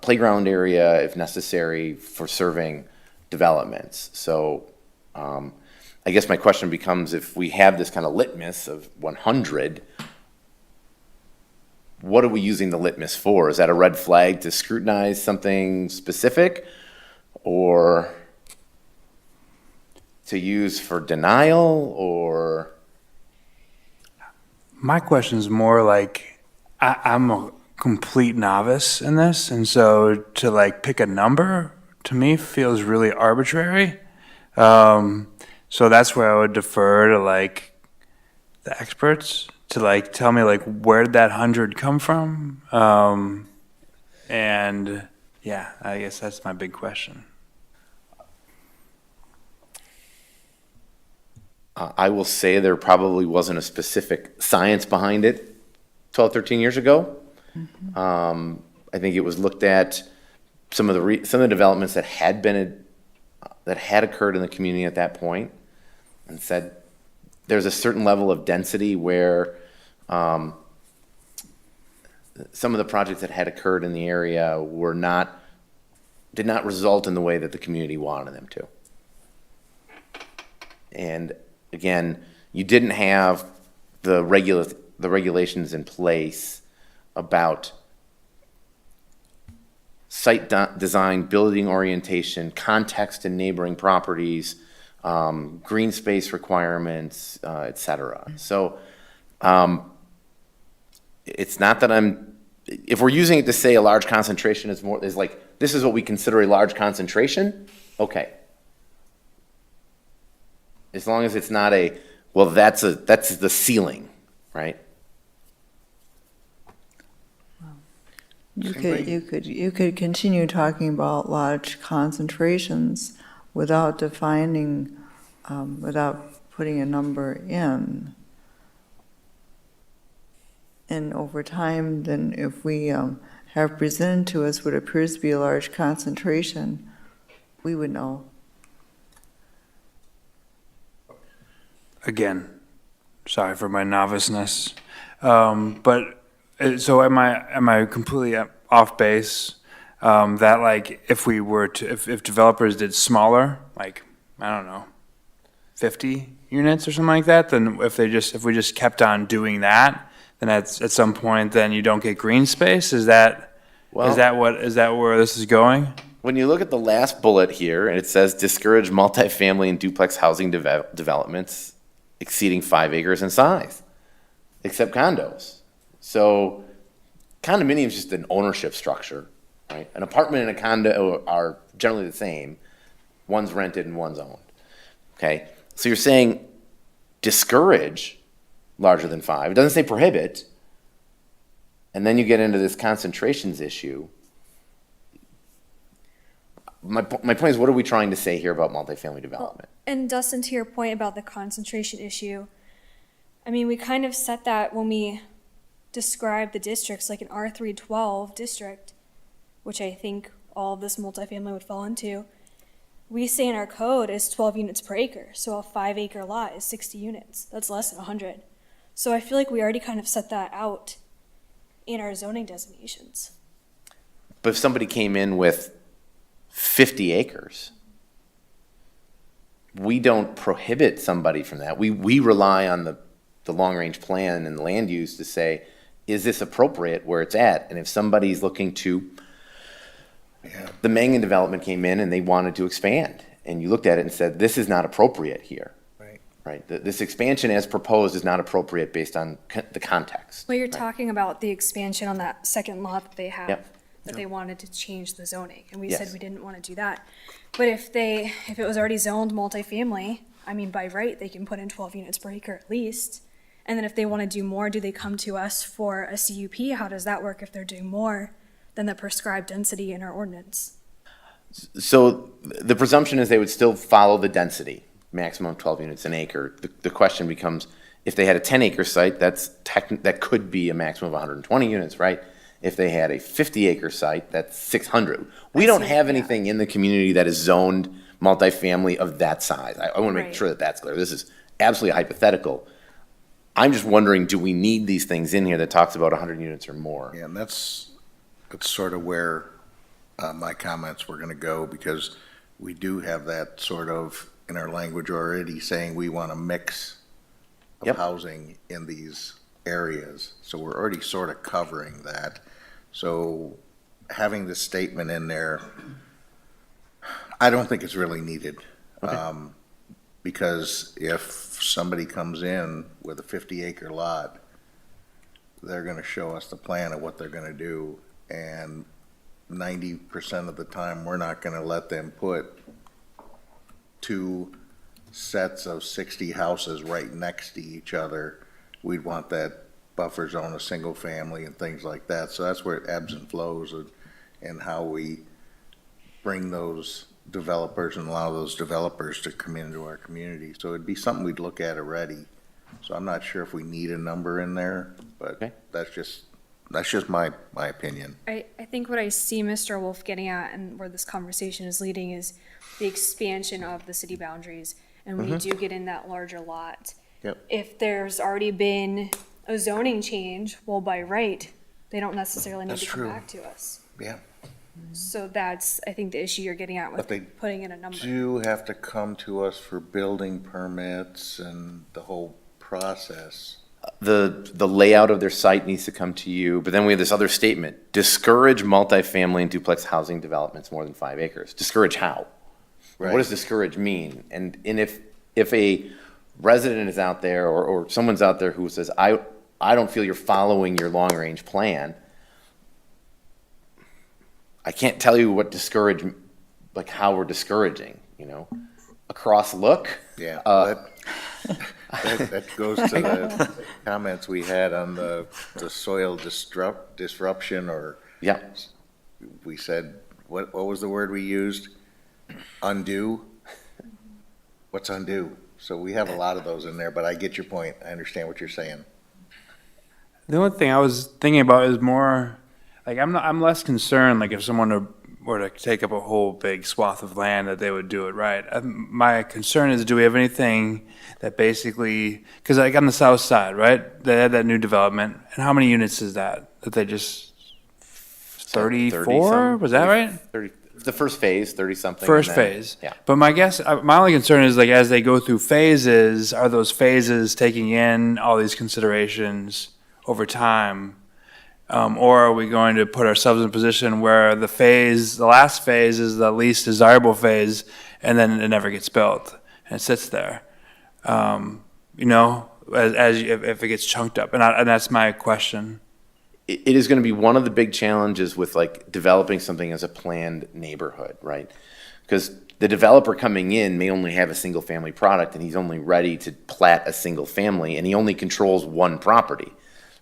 J: playground area if necessary for serving developments. So I guess my question becomes, if we have this kind of litmus of 100, what are we using the litmus for? Is that a red flag to scrutinize something specific, or to use for denial, or?
I: My question is more like, I'm a complete novice in this, and so to like pick a number, to me, feels really arbitrary. So that's where I would defer to like the experts to like tell me like where did that 100 come from? And yeah, I guess that's my big question.
J: I will say there probably wasn't a specific science behind it 12, 13 years ago. I think it was looked at some of the developments that had occurred in the community at that point, and said there's a certain level of density where some of the projects that had occurred in the area did not result in the way that the community wanted them to. And again, you didn't have the regulations in place about site design, building orientation, context in neighboring properties, green space requirements, et cetera. So it's not that if we're using it to say a large concentration is like, this is what we consider a large concentration, okay. As long as it's not that's the ceiling, right?
A: You could continue talking about large concentrations without defining, without putting a number in. And over time, then if we have presented to us what appears to be a large concentration, we would know.
I: Again, sorry for my noviceness, but so am I completely off base? That like if we were to if developers did smaller, like I don't know, 50 units or something like that, then if we just kept on doing that, then at some point then you don't get green space. Is that where this is going?
J: When you look at the last bullet here, and it says discourage multifamily and duplex housing developments exceeding 5 acres in size, except condos. So condominium is just an ownership structure, right? An apartment and a condo are generally the same. One's rented and one's owned, okay? So you're saying discourage larger than 5. It doesn't say prohibit. And then you get into this concentrations issue. My point is, what are we trying to say here about multifamily development?
D: And Dustin, to your point about the concentration issue, I mean, we kind of set that when we describe the districts, like an R312 district, which I think all of this multifamily would fall into. We say in our code is 12 units per acre, so a 5-acre lot is 60 units. That's less than 100. So I feel like we already kind of set that out in our zoning designations.
J: But if somebody came in with 50 acres, we don't prohibit somebody from that. We rely on the long-range plan and the land use to say, is this appropriate where it's at? And if somebody's looking to, the Mangan development came in and they wanted to expand, and you looked at it and said, this is not appropriate here. Right. This expansion as proposed is not appropriate based on the context.
D: Well, you're
J: right?
D: talking about the expansion on that second lot that they have.
J: Yep.
D: That they wanted to change the zoning, and we
J: Yes.
D: said we didn't want to do that. But if it was already zoned multifamily, I mean, by right, they can put in 12 units per acre at least. And then if they want to do more, do they come to us for a CUP? How does that work if they're doing more than the prescribed density in our ordinance?
J: So the presumption is they would still follow the density, maximum 12 units an acre. The question becomes, if they had a 10-acre site, that could be a maximum of 120 units, right? If they had a 50-acre site, that's 600. We don't have anything in the community that is zoned multifamily of that size. I want to make
D: Right.
J: sure that that's clear. This is absolutely hypothetical. I'm just wondering, do we need these things in here that talks about 100 units or more?
K: Yeah, and that's sort of where my comments were gonna go, because we do have that sort of in our language already saying we want a mix of
J: Yep.
K: housing in these areas. So we're already sort of covering that. So having this statement in there, I don't think it's really needed. Because if somebody comes in with a 50-acre lot, they're gonna show us the plan of what they're gonna do, and 90% of the time, we're not gonna let them put two sets of 60 houses right next to each other. We'd want that buffer zone, a single family and things like that. So that's where it ebbs and flows, and how we bring those developers and allow those developers to come into our community. So it'd be something we'd look at already. So I'm not sure if we need a number in there, but
J: Okay.
K: that's just my opinion.
D: I think what I see Mr. Wolf getting at and where this conversation is leading is the expansion of the city boundaries. And when you do get in that larger lot,
K: Yep.
D: if there's already been a zoning change, well, by right, they don't necessarily need
K: That's
D: to come
K: true.
D: back to us.
K: Yeah.
D: So that's, I think, the issue you're getting at with
K: But they
D: putting in a number.
K: do have to come to us for building permits and the whole process.
J: The layout of their site needs to come to you, but then we have this other statement, discourage multifamily and duplex housing developments more than 5 acres. Discourage how? What does discourage mean? And if a resident is out there or someone's out there who says, I don't feel you're following your long-range plan, I can't tell you what discourage, like how we're discouraging, you know? A cross look?
K: Yeah,
J: Uh,
K: that goes to the comments we had on the soil disruption, or
J: Yeah,
K: we said, what was the word we used? Undo? What's undo? So we have a lot of those in there, but I get your point. I understand what you're saying.
I: The only thing I was thinking about is more, like, I'm less concerned, like, if someone were to take up a whole big swath of land, that they would do it right. My concern is, do we have anything that basically, because like on the south side, right, they had that new development, and how many units is that they just, 34,
J: 30-some,
I: was that right?
J: 30, the first phase, 30-something.
I: First
J: and then-
I: phase.
J: Yeah.
I: But my only concern is, like, as they go through phases, are those phases taking in all these considerations over time? Or are we going to put ourselves in a position where the last phase is the least desirable phase, and then it never gets built, and it sits there? You know, if it gets chunked up, and that's my question.
J: It is going to be one of the big challenges with like developing something as a planned neighborhood, right? Because the developer coming in may only have a single family product, and he's only ready to plat a single family, and he only controls one property.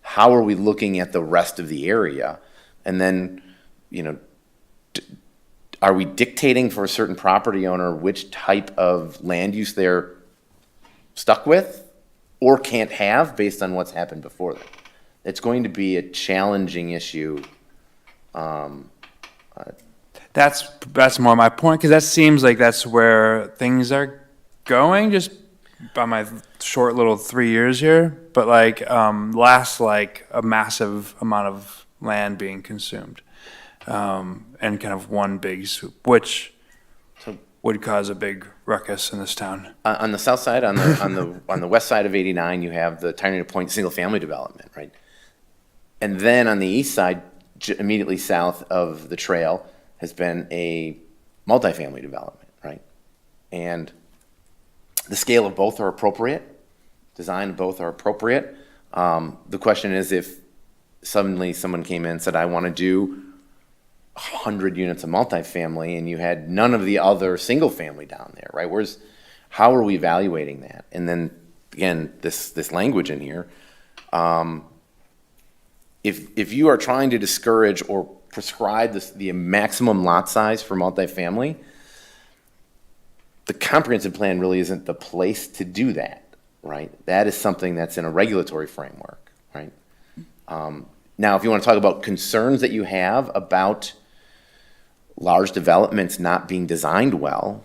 J: How are we looking at the rest of the area? And then, you know, are we dictating for a certain property owner which type of land use they're stuck with or can't have based on what's happened before them? It's going to be a challenging issue.
I: That's more my point, because that seems like that's where things are going, just by my short little 3 years here. But like, last like a massive amount of land being consumed, and kind of one big swoop, which would cause a big ruckus in this town.
J: On the south side, on the west side of 89, you have the Tiny Point single-family development, right? And then on the east side, immediately south of the trail, has been a multifamily development, right? And the scale of both are appropriate, design of both are appropriate. The question is, if suddenly someone came in and said, I want to do 100 units of multifamily, and you had none of the other single family down there, right? How are we evaluating that? And then again, this language in here, if you are trying to discourage or prescribe the maximum lot size for multifamily, the comprehensive plan really isn't the place to do that, right? That is something that's in a regulatory framework, right? Now, if you want to talk about concerns that you have about large developments not being designed well,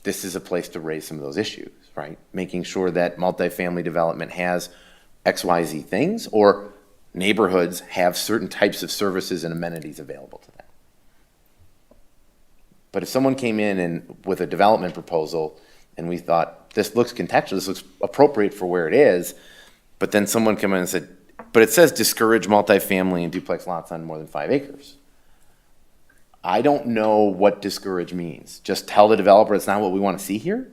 J: this is a place to raise some of those issues, right? Making sure that multifamily development has XYZ things, or neighborhoods have certain types of services and amenities available to them. But if someone came in and with a development proposal and we thought, this looks contextual, this looks appropriate for where it is, but then someone came in and said, but it says discourage multifamily and duplex lots on more than 5 acres. I don't know what discourage means. Just tell the developer it's not what we want to see here?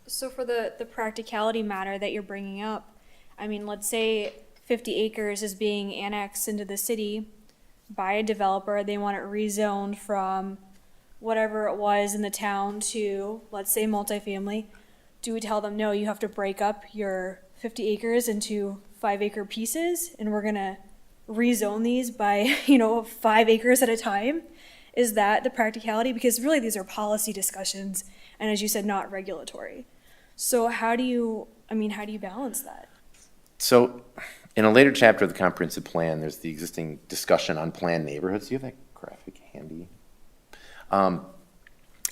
D: So for the practicality matter that you're bringing up, I mean, let's say 50 acres is being annexed into the city by a developer. They want it rezoned from whatever it was in the town to, let's say, multifamily. Do we tell them, no, you have to break up your 50 acres into 5-acre pieces and we're gonna rezone these by, 5 acres at a time? Is that the practicality? Because really these are policy discussions and, as you said, not regulatory. So how do you balance that?
J: So in a later chapter of the comprehensive plan, there's the existing discussion on planned neighborhoods. Do you have that graphic handy?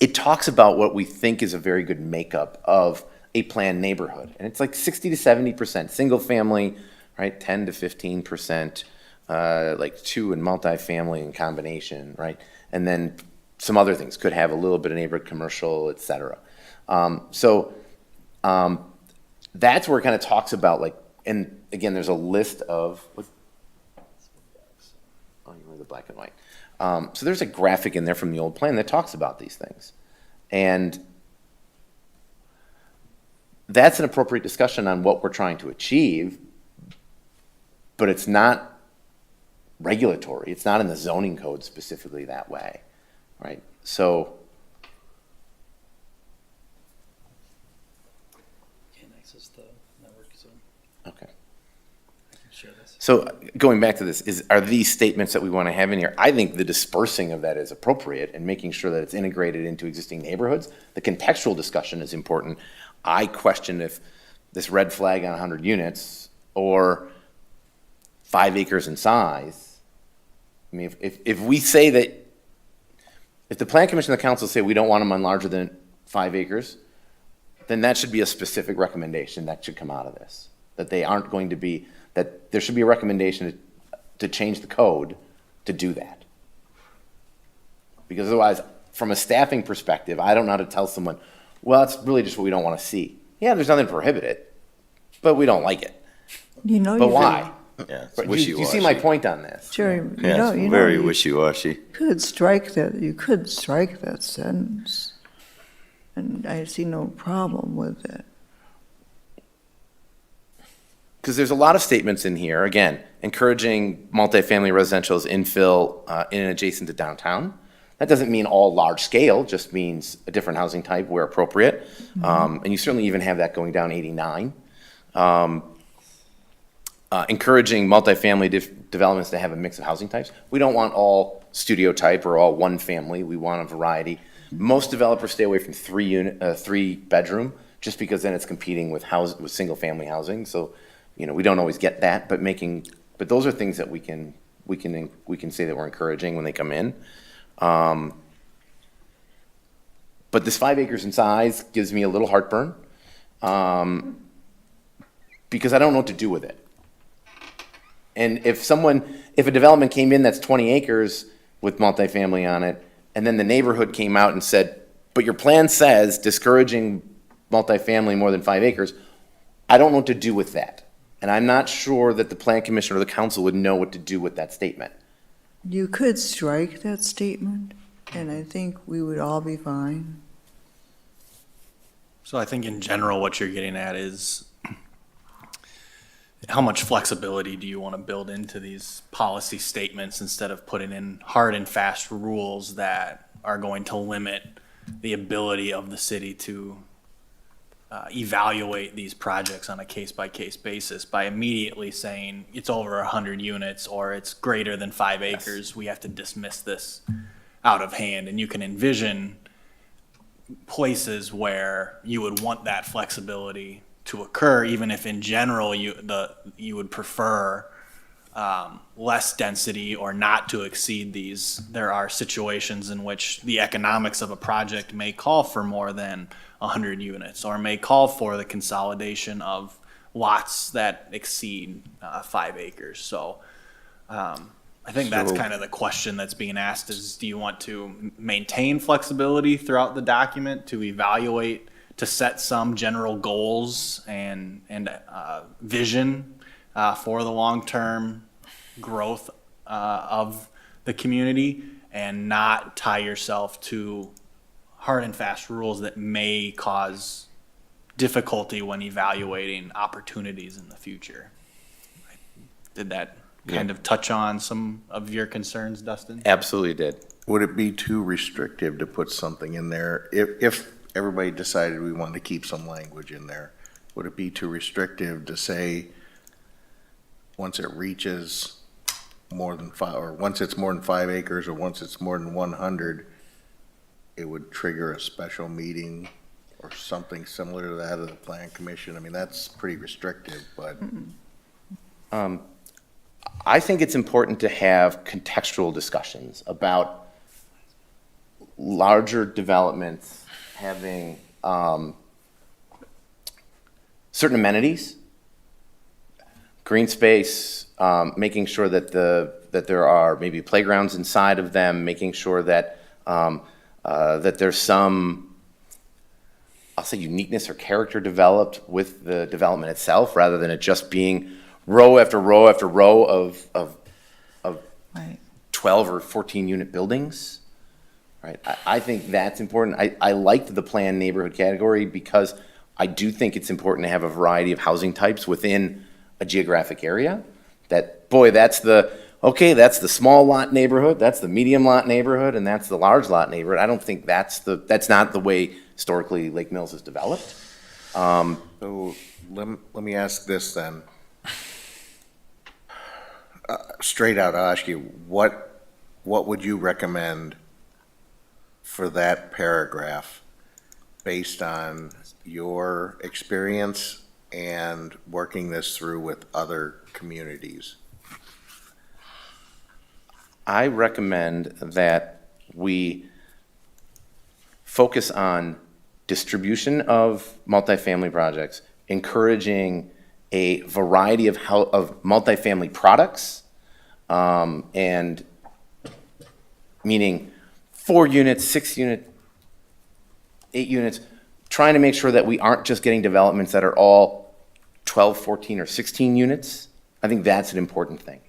J: It talks about what we think is a very good makeup of a planned neighborhood. And it's like 60 to 70%, single family, right? 10 to 15%, like 2 in multifamily in combination, right? And then some other things could have a little bit of neighborhood commercial, et cetera. That's where it kind of talks about like, and again, there's a list of, oh, you were the black and white. So there's a graphic in there from the old plan that talks about these things. And that's an appropriate discussion on what we're trying to achieve, but it's not regulatory. It's not in the zoning code specifically that way, right? So.
G: Can't access the network, so
J: Okay.
G: I can share this.
J: So going back to this, are these statements that we want to have in here? I think the dispersing of that is appropriate and making sure that it's integrated into existing neighborhoods. The contextual discussion is important. I question if this red flag on 100 units or 5 acres in size, I mean, if we say that, if the Plan Commission and the council say we don't want them on larger than 5 acres, then that should be a specific recommendation that should come out of this. That they aren't going to be, that there should be a recommendation to change the code to do that. Because otherwise, from a staffing perspective, I don't know how to tell someone, well, it's really just what we don't want to see. Yeah, there's nothing to prohibit it, but we don't like it.
A: But
J: why?
L: Yeah, it's
J: But do you see my point on this?
A: Jerry,
L: Yeah, it's very wishy-washy.
A: could strike that, you could strike that sentence, and I see no problem with it.
J: Because there's a lot of statements in here, again, encouraging multifamily residential's infill in and adjacent to downtown. That doesn't mean all large scale, just means a different housing type where appropriate. And you certainly even have that going down 89. Encouraging multifamily developments to have a mix of housing types. We don't want all studio type or all one family. We want a variety. Most developers stay away from 3 bedroom, just because then it's competing with single family housing. So, we don't always get that, but those are things that we can say that we're encouraging when they come in. But this 5 acres in size gives me a little heartburn, because I don't know what to do with it. And if a development came in that's 20 acres with multifamily on it, and then the neighborhood came out and said, but your plan says discouraging multifamily more than 5 acres, I don't know what to do with that. And I'm not sure that the Plan Commission or the council would know what to do with that statement.
A: You could strike that statement, and I think we would all be fine.
E: So I think in general, what you're getting at is how much flexibility do you want to build into these policy statements instead of putting in hard and fast rules that are going to limit the ability of the city to evaluate these projects on a case-by-case basis by immediately saying it's over 100 units or it's greater than 5 acres. We have to dismiss this out of hand. And you can envision places where you would want that flexibility to occur, even if in general you would prefer less density or not to exceed these. There are situations in which the economics of a project may call for more than 100 units, or may call for the consolidation of lots that exceed 5 acres. So I think that's
K: So-
E: kind of the question that's being asked is, do you want to maintain flexibility throughout the document to evaluate, to set some general goals and vision for the long-term growth of the community, and not tie yourself to hard and fast rules that may cause difficulty when evaluating opportunities in the future? Did that kind of touch on some of your concerns, Dustin?
J: Absolutely did.
K: Would it be too restrictive to put something in there? If everybody decided we wanted to keep some language in there, would it be too restrictive to say, once it reaches more than 5, or once it's more than 5 acres, or once it's more than 100, it would trigger a special meeting or something similar to that of the Plan Commission? I mean, that's pretty restrictive, but
J: I think it's important to have contextual discussions about larger developments having certain amenities, green space, making sure that that there are maybe playgrounds inside of them, making sure that that there's some, I'll say, uniqueness or character developed with the development itself, rather than it just being row after row after row of
A: Right.
J: 12 or 14 unit buildings, right? I think that's important. I liked the planned neighborhood category because I do think it's important to have a variety of housing types within a geographic area. That, boy, that's the small lot neighborhood, that's the medium lot neighborhood, and that's the large lot neighborhood. I don't think that's not the way historically Lake Mills is developed.
K: so let me ask this then. Straight out, I'll ask you, what would you recommend for that paragraph based on your experience and working this through with other communities?
J: I recommend that we focus on distribution of multifamily projects, encouraging a variety of multifamily products, and meaning 4 units, 6 unit, 8 units, trying to make sure that we aren't just getting developments that are all 12, 14, or 16 units. I think that's an important thing.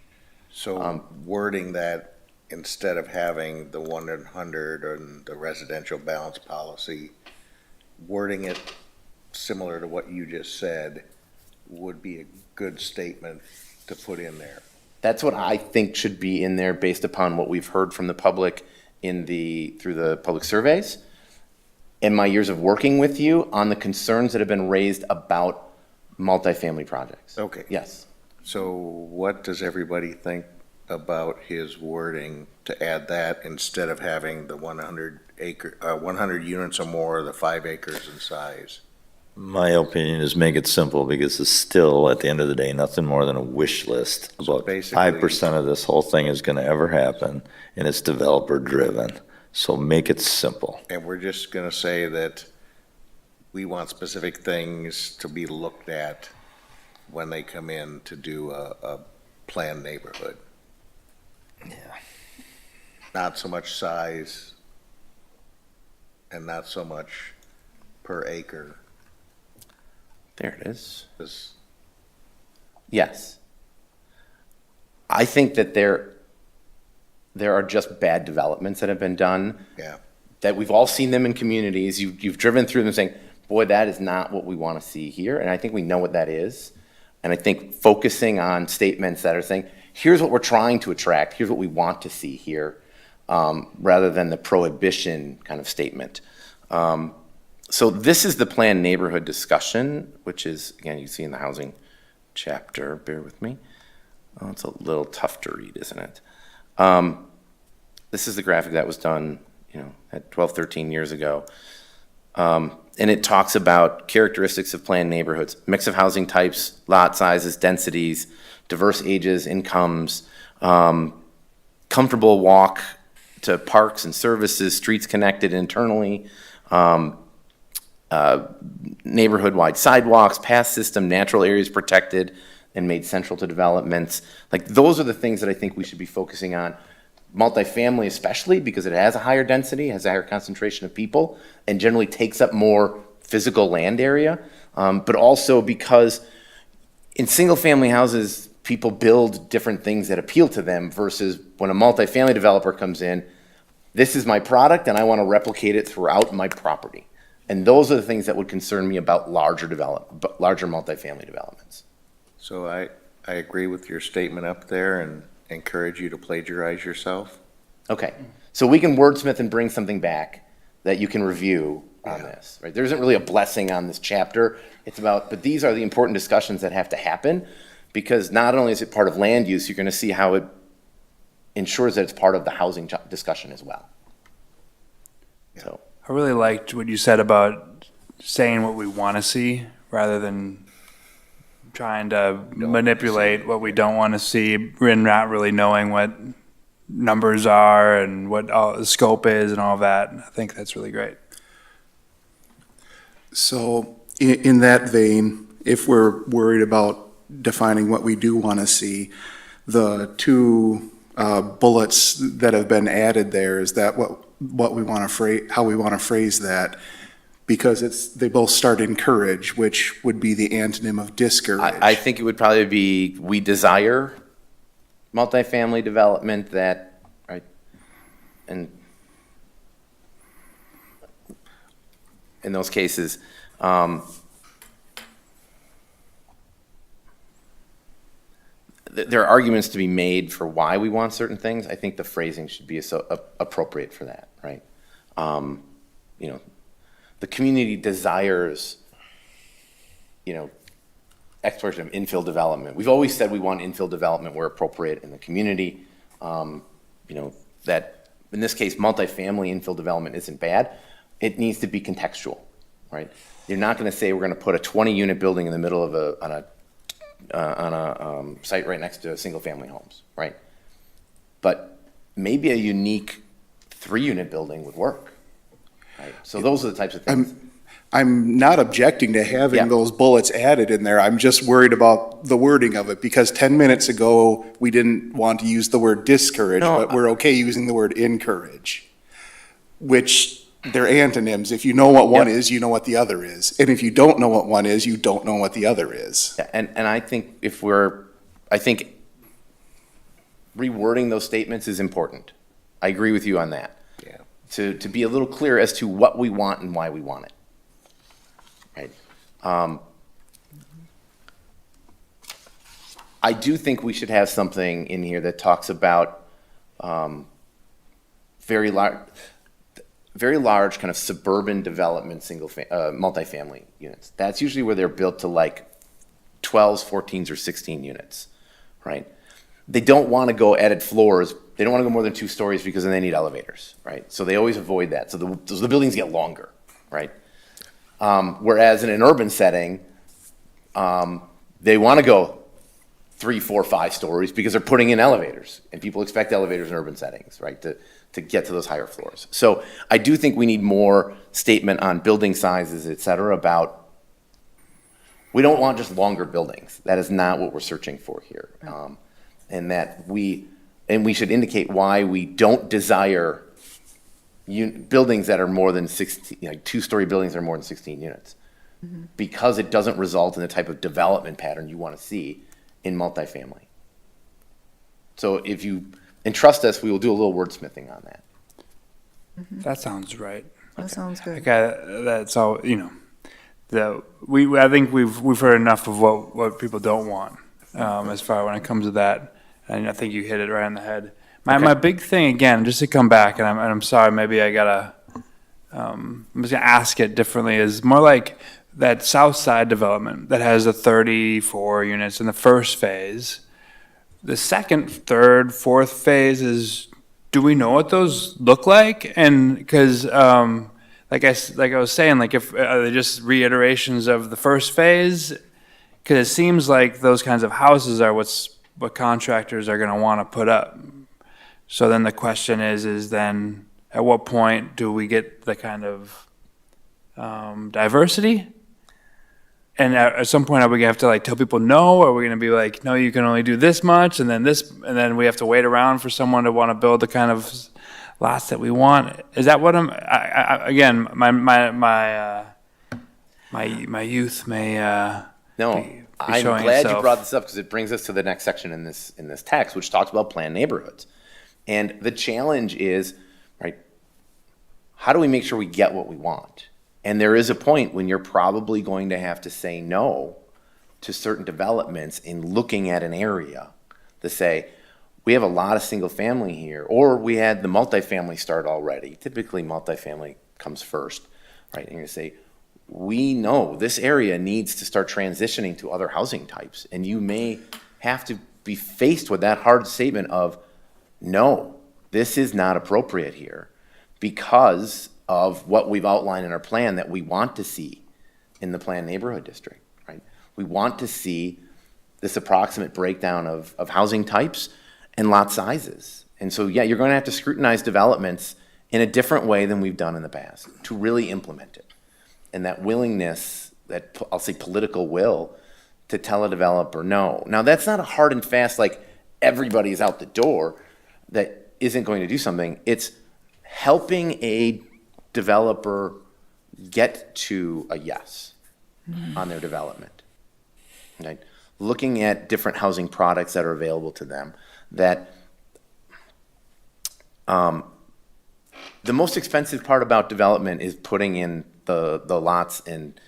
K: So wording that, instead of having the 100 and the residential balance policy, wording it similar to what you just said would be a good statement to put in there.
J: That's what I think should be in there based upon what we've heard from the public through the public surveys, and my years of working with you on the concerns that have been raised about multifamily projects.
K: Okay.
J: Yes.
K: So what does everybody think about his wording to add that instead of having the 100 units or more, the 5 acres in size?
L: My opinion is make it simple, because it's still, at the end of the day, nothing more than a wish list. About
K: basically-
L: 5% of this whole thing is gonna ever happen, and it's developer driven. So make it simple.
K: And we're just gonna say that we want specific things to be looked at when they come in to do a planned neighborhood.
L: Yeah.
K: Not so much size and not so much per acre.
J: There it is.
K: 'Cause
J: Yes. I think that there are just bad developments that have been done.
K: Yeah.
J: That we've all seen them in communities. You've driven through them saying, boy, that is not what we want to see here. And I think we know what that is. And I think focusing on statements that are saying, here's what we're trying to attract, here's what we want to see here, rather than the prohibition kind of statement. So this is the planned neighborhood discussion, which is, again, you see in the housing chapter, bear with me. Oh, it's a little tough to read, isn't it? This is the graphic that was done, at 12, 13 years ago. And it talks about characteristics of planned neighborhoods, mix of housing types, lot sizes, densities, diverse ages, incomes, comfortable walk to parks and services, streets connected internally, neighborhood-wide sidewalks, path system, natural areas protected and made central to developments. Like, those are the things that I think we should be focusing on. Multifamily especially, because it has a higher density, has a higher concentration of people, and generally takes up more physical land area. But also because in single-family houses, people build different things that appeal to them versus when a multifamily developer comes in, this is my product and I want to replicate it throughout my property. And those are the things that would concern me about larger multifamily developments.
K: So I agree with your statement up there and encourage you to plagiarize yourself.
J: Okay, so we can wordsmith and bring something back that you can review on this, right? There isn't really a blessing on this chapter. It's about, but these are the important discussions that have to happen, because not only is it part of land use, you're going to see how it ensures that it's part of the housing discussion as well. So
I: I really liked what you said about saying what we want to see rather than trying to manipulate what we don't want to see and not really knowing what numbers are and what all the scope is and all that. I think that's really great.
C: So in that vein, if we're worried about defining what we do want to see, the two bullets that have been added there, is that what we want to phrase, how we want to phrase that? Because they both start encourage, which would be the antonym of discourage.
J: I think it would probably be, we desire multifamily development that, right, and in those cases, there are arguments to be made for why we want certain things. I think the phrasing should be appropriate for that, right? You know, the community desires, you know, exploration of infill development. We've always said we want infill development where appropriate in the community. You know, that in this case, multifamily infill development isn't bad. It needs to be contextual, right? You're not going to say we're going to put a 20-unit building in the middle of on a site right next to single-family homes, right? But maybe a unique 3-unit building would work, right? So those are the types of things.
C: I'm not objecting to having those bullets added in there. I'm just worried about the wording of it, because 10 minutes ago, we didn't want to use the word discourage, but we're okay using the word encourage, which they're antonyms. If you know what one is, you know what the other is. And if you don't know what one is, you don't know what the other is.
J: Yeah, and I think I think rewording those statements is important. I agree with you on that.
K: Yeah.
J: To be a little clear as to what we want and why we want it. Right. I do think we should have something in here that talks about very large kind of suburban development, multifamily units. That's usually where they're built to like 12s, 14s, or 16 units, right? They don't want to go added floors. They don't want to go more than 2 stories because then they need elevators, right? So they always avoid that. So the buildings get longer, right? Whereas in an urban setting, they want to go 3, 4, 5 stories because they're putting in elevators, and people expect elevators in urban settings, right, to get to those higher floors. So I do think we need more statement on building sizes, et cetera, about, we don't want just longer buildings. That is not what we're searching for here. And that we should indicate why we don't desire buildings that are more than 16, like 2-story buildings that are more than 16 units. Because it doesn't result in the type of development pattern you want to see in multifamily. So if you entrust us, we will do a little wordsmithing on that.
I: That sounds right.
A: That sounds good.
I: Okay, that's all, you know. I think we've heard enough of what people don't want, as far when it comes to that. And I think you hit it right on the head. My big thing, again, just to come back, and I'm sorry, maybe I gotta, I'm just gonna ask it differently, is more like that south side development that has the 34 units in the first phase. The second, third, fourth phase is, do we know what those look like? And because, like I was saying, like if are they just reiterations of the first phase? Because it seems like those kinds of houses are what contractors are going to want to put up. So then the question is then at what point do we get the kind of diversity? And at some point, are we gonna have to like tell people no? Or are we gonna be like, no, you can only do this much, and then this, and then we have to wait around for someone to want to build the kind of lots that we want? Is that what again, my youth may
J: No,
I: be
J: I'm
I: showing
J: glad you
I: itself.
J: brought this up because it brings us to the next section in this text, which talks about planned neighborhoods. And the challenge is, right, how do we make sure we get what we want? And there is a point when you're probably going to have to say no to certain developments in looking at an area to say, we have a lot of single family here, or we had the multifamily start already. Typically, multifamily comes first, right? And you're gonna say, we know this area needs to start transitioning to other housing types. And you may have to be faced with that hard statement of, no, this is not appropriate here because of what we've outlined in our plan that we want to see in the planned neighborhood district, right? We want to see this approximate breakdown of housing types and lot sizes. And so, yeah, you're going to have to scrutinize developments in a different way than we've done in the past to really implement it. And that willingness, that I'll say political will, to tell a developer no. Now, that's not a hard and fast, like everybody's out the door that isn't going to do something. It's helping a developer get to a yes on their development. Right? Looking at different housing products that are available to them, that the most expensive part about development is putting in the lots and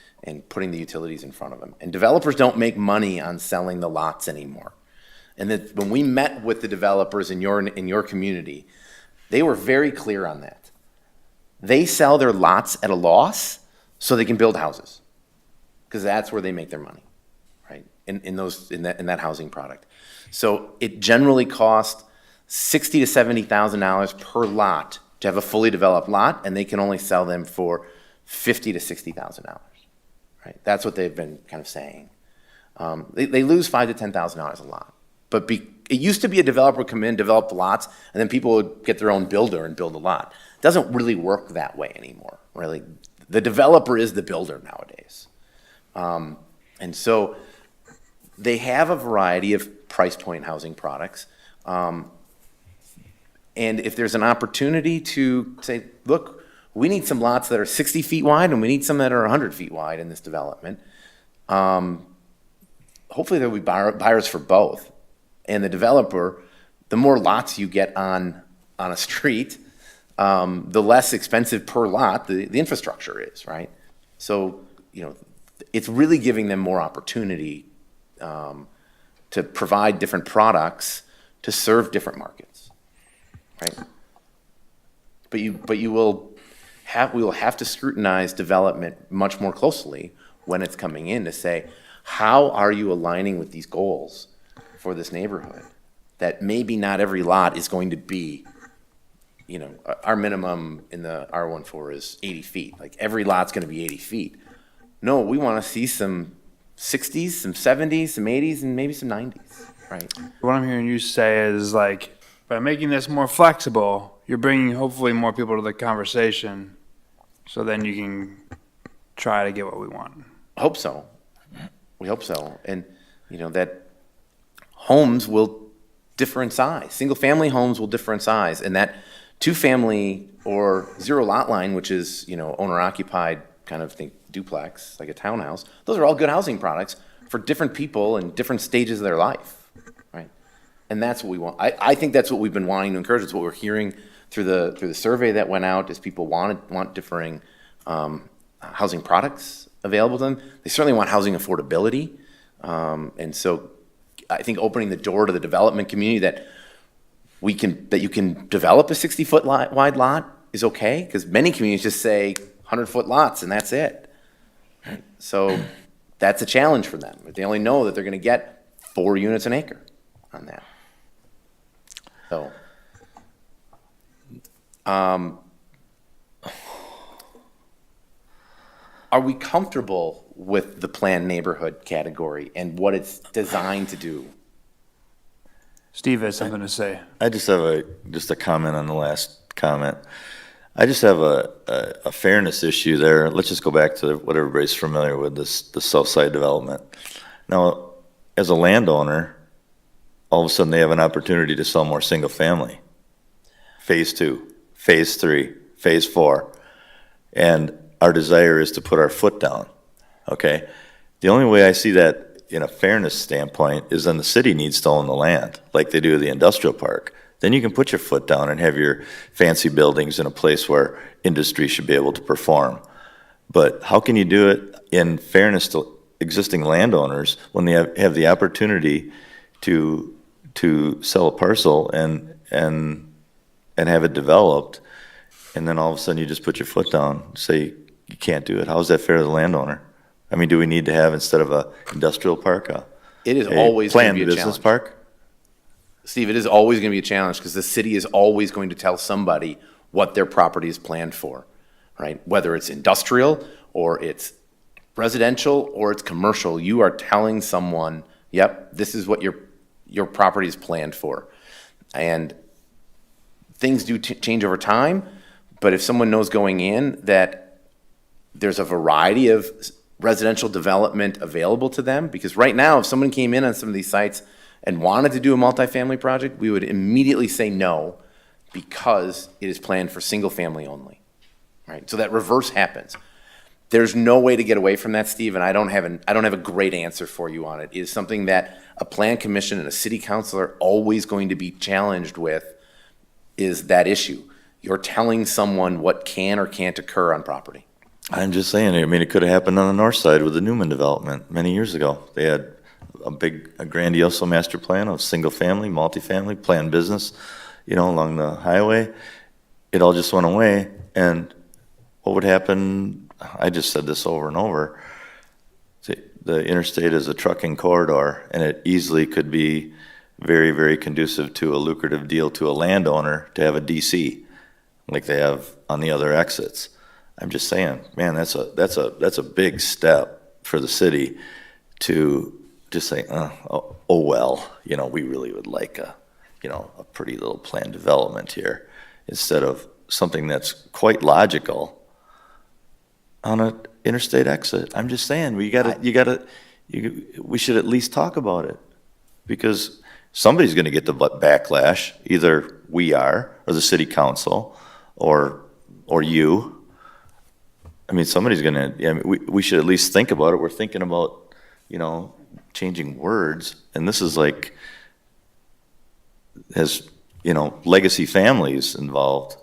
J: putting the utilities in front of them. And developers don't make money on selling the lots anymore. And that when we met with the developers in your community, they were very clear on that. They sell their lots at a loss so they can build houses, because that's where they make their money, right? In that housing product. So it generally costs $60,000 to $70,000 per lot to have a fully developed lot, and they can only sell them for $50,000 to $60,000, right? That's what they've been kind of saying. They lose $5,000 to $10,000 a lot. But it used to be a developer would come in, develop the lots, and then people would get their own builder and build a lot. It doesn't really work that way anymore, really. The developer is the builder nowadays. And so they have a variety of price point housing products. And if there's an opportunity to say, look, we need some lots that are 60 feet wide and we need some that are 100 feet wide in this development, hopefully there will be buyers for both. And the developer, the more lots you get on a street, the less expensive per lot the infrastructure is, right? So, it's really giving them more opportunity to provide different products to serve different markets, right? But we will have to scrutinize development much more closely when it's coming in to say, how are you aligning with these goals for this neighborhood? That maybe not every lot is going to be, our minimum in the R14 is 80 feet. Like every lot's going to be 80 feet. No, we want to see some 60s, some 70s, some 80s, and maybe some 90s, right?
I: What I'm hearing you say is like, by making this more flexible, you're bringing hopefully more people to the conversation, so then you can try to get what we want.
J: I hope so. We hope so. And, that homes will differ in size. Single-family homes will differ in size, and that two-family or zero lot line, which is, owner-occupied kind of think duplex, like a townhouse, those are all good housing products for different people in different stages of their life, right? And that's what we want. I think that's what we've been wanting to encourage. It's what we're hearing through the survey that went out, is people want differing housing products available to them. They certainly want housing affordability. And so I think opening the door to the development community that you can develop a 60-foot wide lot is okay, because many communities just say 100-foot lots and that's it. Right? So that's a challenge for them. They only know that they're going to get 4 units an acre on that. So, are we comfortable with the planned neighborhood category and what it's designed to do?
I: Steve has something to say.
L: I just have just a comment on the last comment. I just have a fairness issue there. Let's just go back to what everybody's familiar with, the south side development. Now, as a landowner, all of a sudden they have an opportunity to sell more single family. Phase 2, phase 3, phase 4. And our desire is to put our foot down, okay? The only way I see that in a fairness standpoint is then the city needs to own the land, like they do the industrial park. Then you can put your foot down and have your fancy buildings in a place where industry should be able to perform. But how can you do it in fairness to existing landowners when they have the opportunity to sell a parcel and have it developed, and then all of a sudden you just put your foot down, say you can't do it? How is that fair to the landowner? I mean, do we need to have, instead of a industrial park,
J: It is always going to
L: planned
J: be a
L: business
J: challenge.
L: park?
J: Steve, it is always going to be a challenge because the city is always going to tell somebody what their property is planned for, right? Whether it's industrial or it's residential or it's commercial, you are telling someone, yep, this is what your property is planned for. And things do change over time, but if someone knows going in that there's a variety of residential development available to them, because right now, if someone came in on some of these sites and wanted to do a multifamily project, we would immediately say no because it is planned for single family only, right? So that reverse happens. There's no way to get away from that, Steve, and I don't have a great answer for you on it. It is something that a plan commission and a city council are always going to be challenged with, is that issue. You're telling someone what can or can't occur on property.
L: I'm just saying, I mean, it could have happened on the north side with the Newman development many years ago. They had a grandiose master plan of single family, multifamily, planned business, along the highway. It all just went away. And what would happen, I just said this over and over, the interstate is a trucking corridor, and it easily could be very, very conducive to a lucrative deal to a landowner to have a DC like they have on the other exits. I'm just saying, man, that's a big step for the city to just say, oh well, we really would like a pretty little planned development here, instead of something that's quite logical on an interstate exit. I'm just saying, we should at least talk about it, because somebody's going to get the backlash. Either we are, or the city council, or you. I mean, somebody's going to, we should at least think about it. We're thinking about, changing words, and this is like, has, legacy families involved.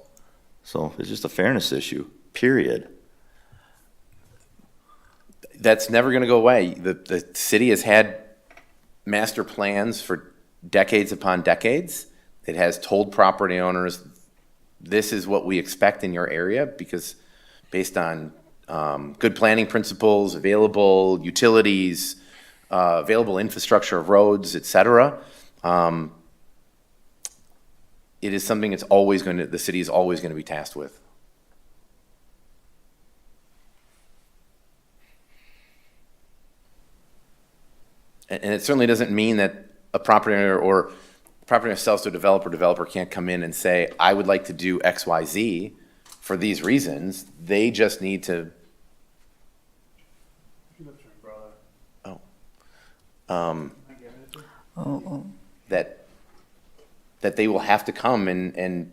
L: So it's just a fairness issue, period.
J: That's never going to go away. The city has had master plans for decades upon decades. It has told property owners, this is what we expect in your area, because based on good planning principles, available utilities, available infrastructure of roads, et cetera. It is something the city is always going to be tasked with. And it certainly doesn't mean that a property owner or property owner sells to a developer can't come in and say, I would like to do X, Y, Z for these reasons. They just need to. That they will have to come and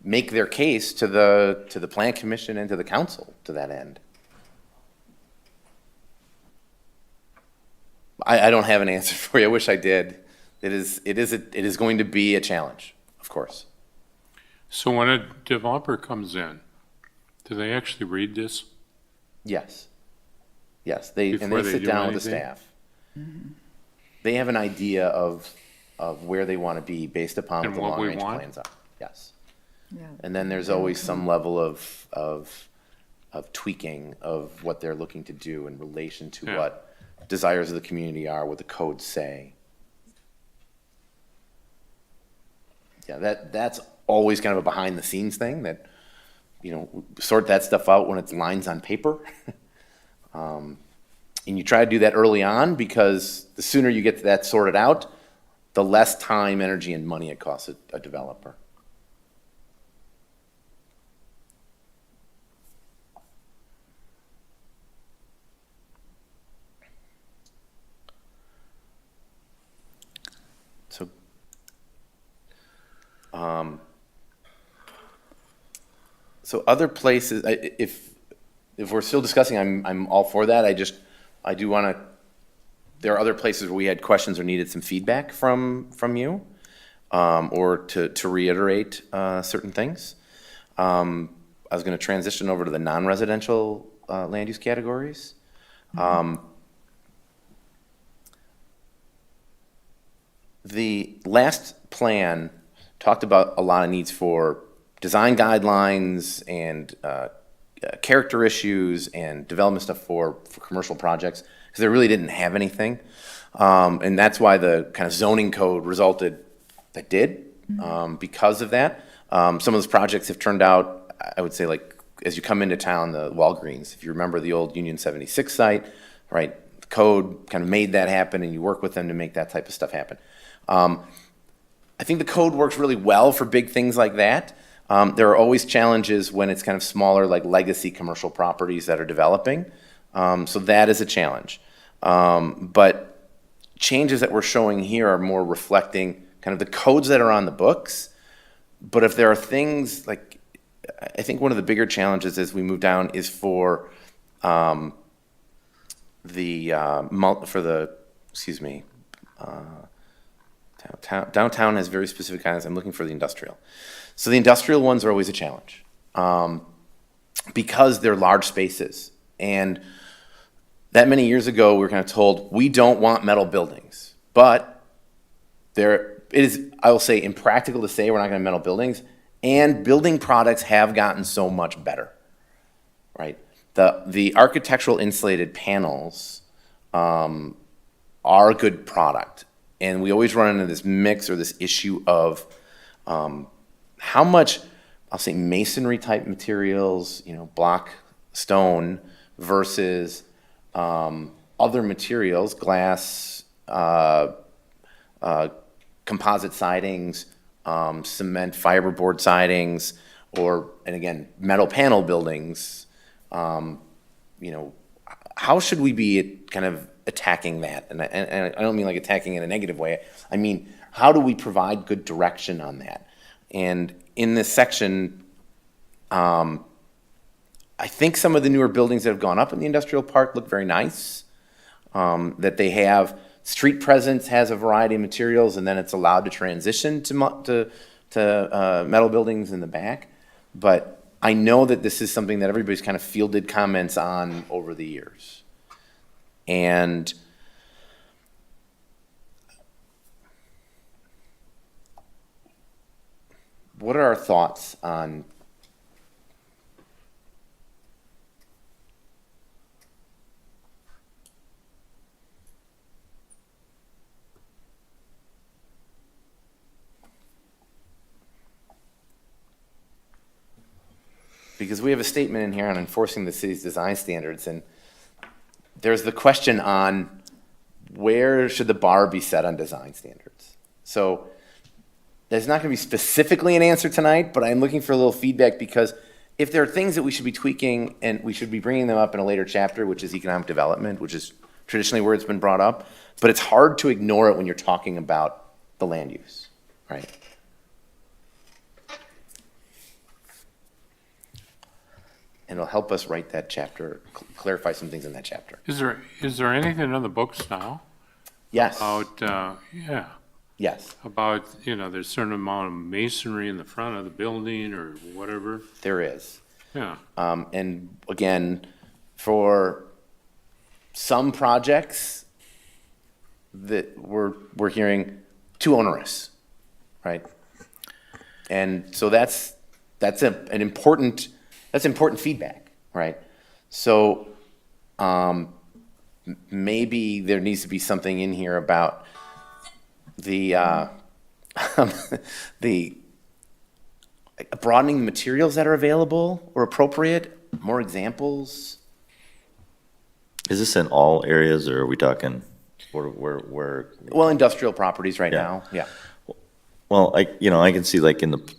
J: make their case to the plan commission and to the council to that end. I don't have an answer for you. I wish I did. It is going to be a challenge, of course.
H: So when a developer comes in, do they actually read this?
J: Yes. Yes, they
H: Before they
J: sit
H: do
J: down with the
H: anything?
J: staff. They have an idea of where they want to be based upon
H: And
J: what the
H: what we
J: long-range
H: want?
J: plans are. Yes. And then there's always some level of tweaking of what they're looking to do in relation to
H: Yeah.
J: what desires of the community are, what the codes say. Yeah, that's always kind of a behind-the-scenes thing that, sort that stuff out when it's lines on paper. And you try to do that early on, because the sooner you get that sorted out, the less time, energy, and money it costs a developer. So other places, if we're still discussing, I'm all for that. I do want to, there are other places where we had questions or needed some feedback from you, or to reiterate certain things. I was going to transition over to the non-residential land use categories. The last plan talked about a lot of needs for design guidelines and character issues and development stuff for commercial projects, because they really didn't have anything. And that's why the kind of zoning code resulted that did, because of that. Some of those projects have turned out, I would say, like, as you come into town, the Walgreens, if you remember the old Union 76 site, right, the code kind of made that happen, and you work with them to make that type of stuff happen. I think the code works really well for big things like that. There are always challenges when it's kind of smaller, like legacy commercial properties that are developing. So that is a challenge. But changes that we're showing here are more reflecting kind of the codes that are on the books. But if there are things like, I think one of the bigger challenges as we move down is for downtown has very specific guidance. I'm looking for the industrial. So the industrial ones are always a challenge because they're large spaces. And that many years ago, we were kind of told, we don't want metal buildings. But it is, I will say, impractical to say we're not going to have metal buildings. And building products have gotten so much better, right? The architectural insulated panels are a good product. And we always run into this mix or this issue of how much, I'll say, masonry type materials, block stone versus other materials, glass, composite sidings, cement fiberboard sidings, and again, metal panel buildings. How should we be kind of attacking that? And I don't mean like attacking in a negative way. I mean, how do we provide good direction on that? And in this section, I think some of the newer buildings that have gone up in the industrial park look very nice. That they have street presence, has a variety of materials, and then it's allowed to transition to metal buildings in the back. But I know that this is something that everybody's kind of fielded comments on over the years. And what are our thoughts on because we have a statement in here on enforcing the city's design standards, and there's the question on where should the bar be set on design standards. So there's not going to be specifically an answer tonight, but I'm looking for a little feedback, because if there are things that we should be tweaking, and we should be bringing them up in a later chapter, which is economic development, which is traditionally where it's been brought up, but it's hard to ignore it when you're talking about the land use, right? And it'll help us write that chapter, clarify some things in that chapter.
H: Is there anything on the books now?
J: Yes.
H: About,
J: Yes,
H: about, there's a certain amount of masonry in the front of the building or whatever?
J: there is.
H: Yeah.
J: And again, for some projects that we're hearing too onerous, right? And so that's important feedback, right? So maybe there needs to be something in here about the broadening the materials that are available or appropriate, more examples.
L: Is this in all areas, or are we talking where?
J: Well, industrial properties right
L: Yeah.
J: now, yeah.
L: Well, I can see like in the,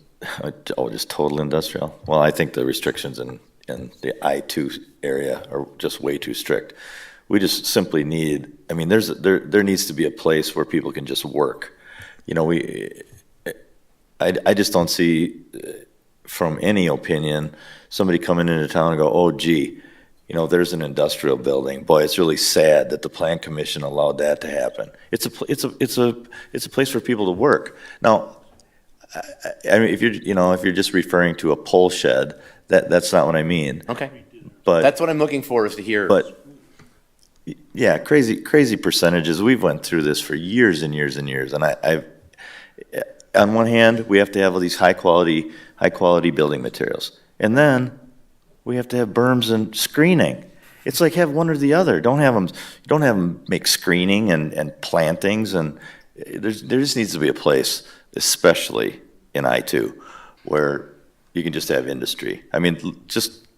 L: just total industrial. Well, I think the restrictions in the I-2 area are just way too strict. We just simply need, there needs to be a place where people can just work. I I just don't see, from any opinion, somebody coming into town and go, oh gee, you know, there's an industrial building. Boy, it's really sad that the Plan Commission allowed that to happen. It's a place for people to work. Now, I mean, if you're just referring to a pole shed, that's not what I mean.
J: Okay.
L: But
J: That's what I'm looking for, is to hear.
L: But yeah, crazy percentages. We've went through this for years and years and years, and I've on one hand, we have to have all these high quality building materials, and then we have to have berms and screening. It's like have one or the other. Don't have them make screening and plantings, and there just needs to be a place, especially in I-2, where you can just have industry. I mean, just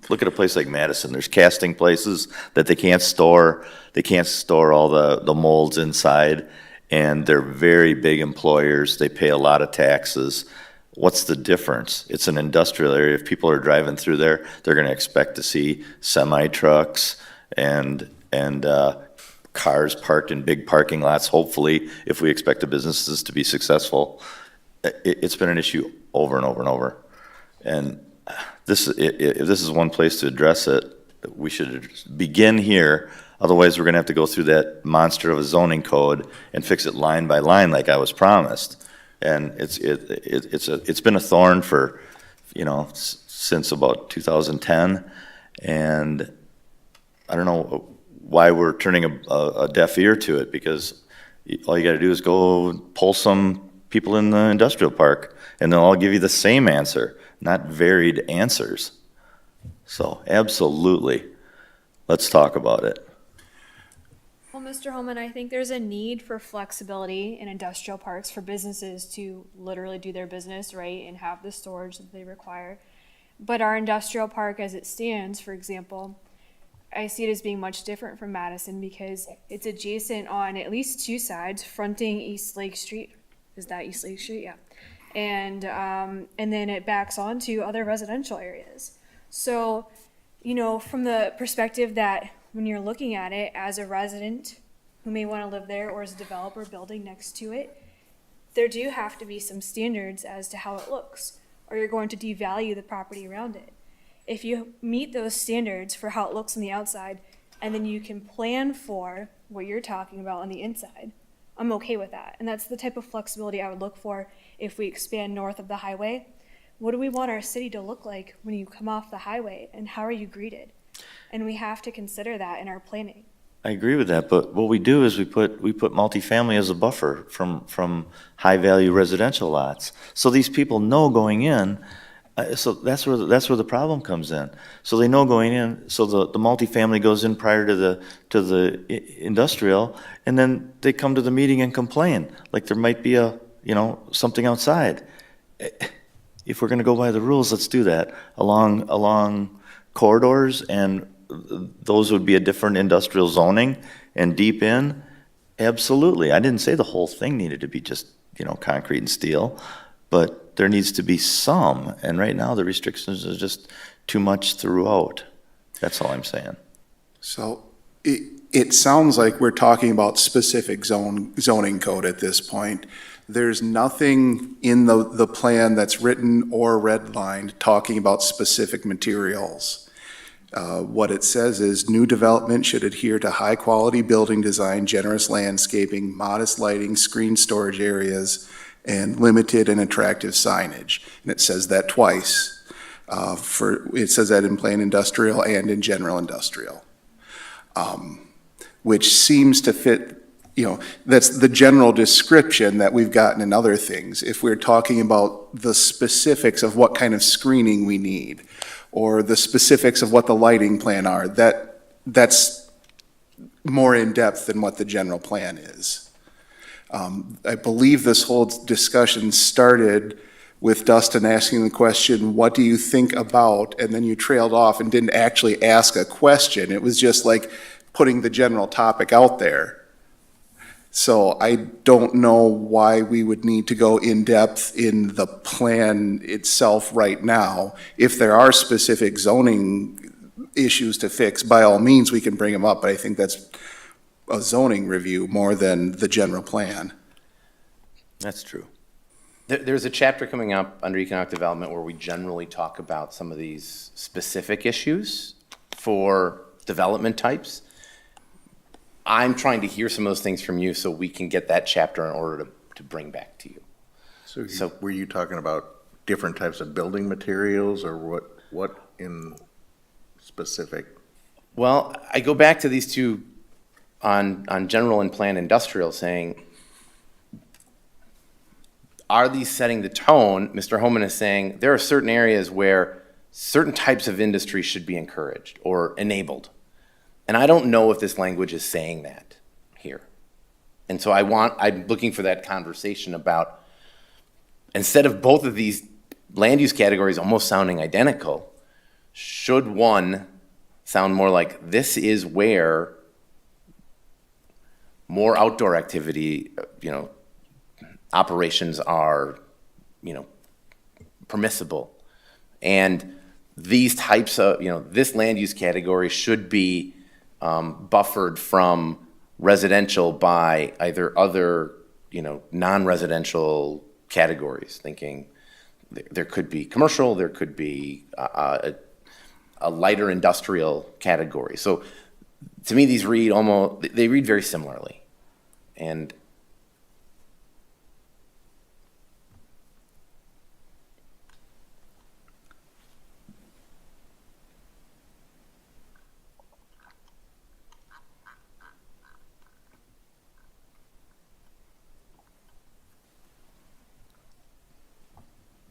L: look at a place like Madison. There's casting places that they can't store. They can't store all the molds inside, and they're very big employers. They pay a lot of taxes. What's the difference? It's an industrial area. If people are driving through there, they're going to expect to see semi-trucks and cars parked in big parking lots, hopefully, if we expect the businesses to be successful. It's been an issue over and over and over. And if this is one place to address it, we should begin here. Otherwise, we're going to have to go through that monster of a zoning code and fix it line by line like I was promised. And it's been a thorn for, since about 2010. And I don't know why we're turning a deaf ear to it, because all you got to do is go pull some people in the industrial park and they'll all give you the same answer, not varied answers. So absolutely, let's talk about it.
D: Well, Mr. Holman, I think there's a need for flexibility in industrial parks for businesses to literally do their business, right, and have the storage that they require. But our industrial park as it stands, for example, I see it as being much different from Madison because it's adjacent on at least two sides, fronting East Lake Street. Is that East Lake Street? Yeah. And then it backs onto other residential areas. So, from the perspective that when you're looking at it as a resident who may want to live there or as a developer building next to it, there do have to be some standards as to how it looks, or you're going to devalue the property around it. If you meet those standards for how it looks on the outside, and then you can plan for what you're talking about on the inside, I'm okay with that. And that's the type of flexibility I would look for if we expand north of the highway. What do we want our city to look like when you come off the highway, and how are you greeted? And we have to consider that in our planning.
L: I agree with that, but what we do is we put multifamily as a buffer from high-value residential lots. So these people know going in, so that's where the problem comes in. So they know going in, so the multifamily goes in prior to the industrial, and then they come to the meeting and complain, like there might be something outside. If we're gonna go by the rules, let's do that along corridors, and those would be a different industrial zoning, and deep in, absolutely. I didn't say the whole thing needed to be just, concrete and steel, but there needs to be some, and right now the restrictions are just too much throughout. That's all I'm saying.
C: So it sounds like we're talking about specific zoning code at this point. There's nothing in the plan that's written or redlined talking about specific materials. What it says is new development should adhere to high-quality building design, generous landscaping, modest lighting, screened storage areas, and limited and attractive signage. And it says that twice. It says that in plain industrial and in general industrial, which seems to fit. That's the general description that we've gotten in other things. If we're talking about the specifics of what kind of screening we need, or the specifics of what the lighting plan are, that's more in depth than what the general plan is. I believe this whole discussion started with Dustin asking the question, what do you think about, and then you trailed off and didn't actually ask a question. It was just like putting the general topic out there. So I don't know why we would need to go in depth in the plan itself right now. If there are specific zoning issues to fix, by all means, we can bring them up, but I think that's a zoning review more than the general plan.
L: That's true.
J: There's a chapter coming up under economic development where we generally talk about some of these specific issues for development types. I'm trying to hear some of those things from you so we can get that chapter in order to bring back to you.
K: So were you talking about different types of building materials, or what in specific?
J: Well, I go back to these two on general and planned industrial, saying, are these setting the tone? Mr. Homan is saying there are certain areas where certain types of industry should be encouraged or enabled. And I don't know if this language is saying that here. And so I'm looking for that conversation about, instead of both of these land use categories almost sounding identical, should one sound more like this is where more outdoor activity, operations are, permissible. And these types of, this land use category should be buffered from residential by either other, non-residential categories, thinking there could be commercial, there could be a lighter industrial category. So to me, these they read very similarly. And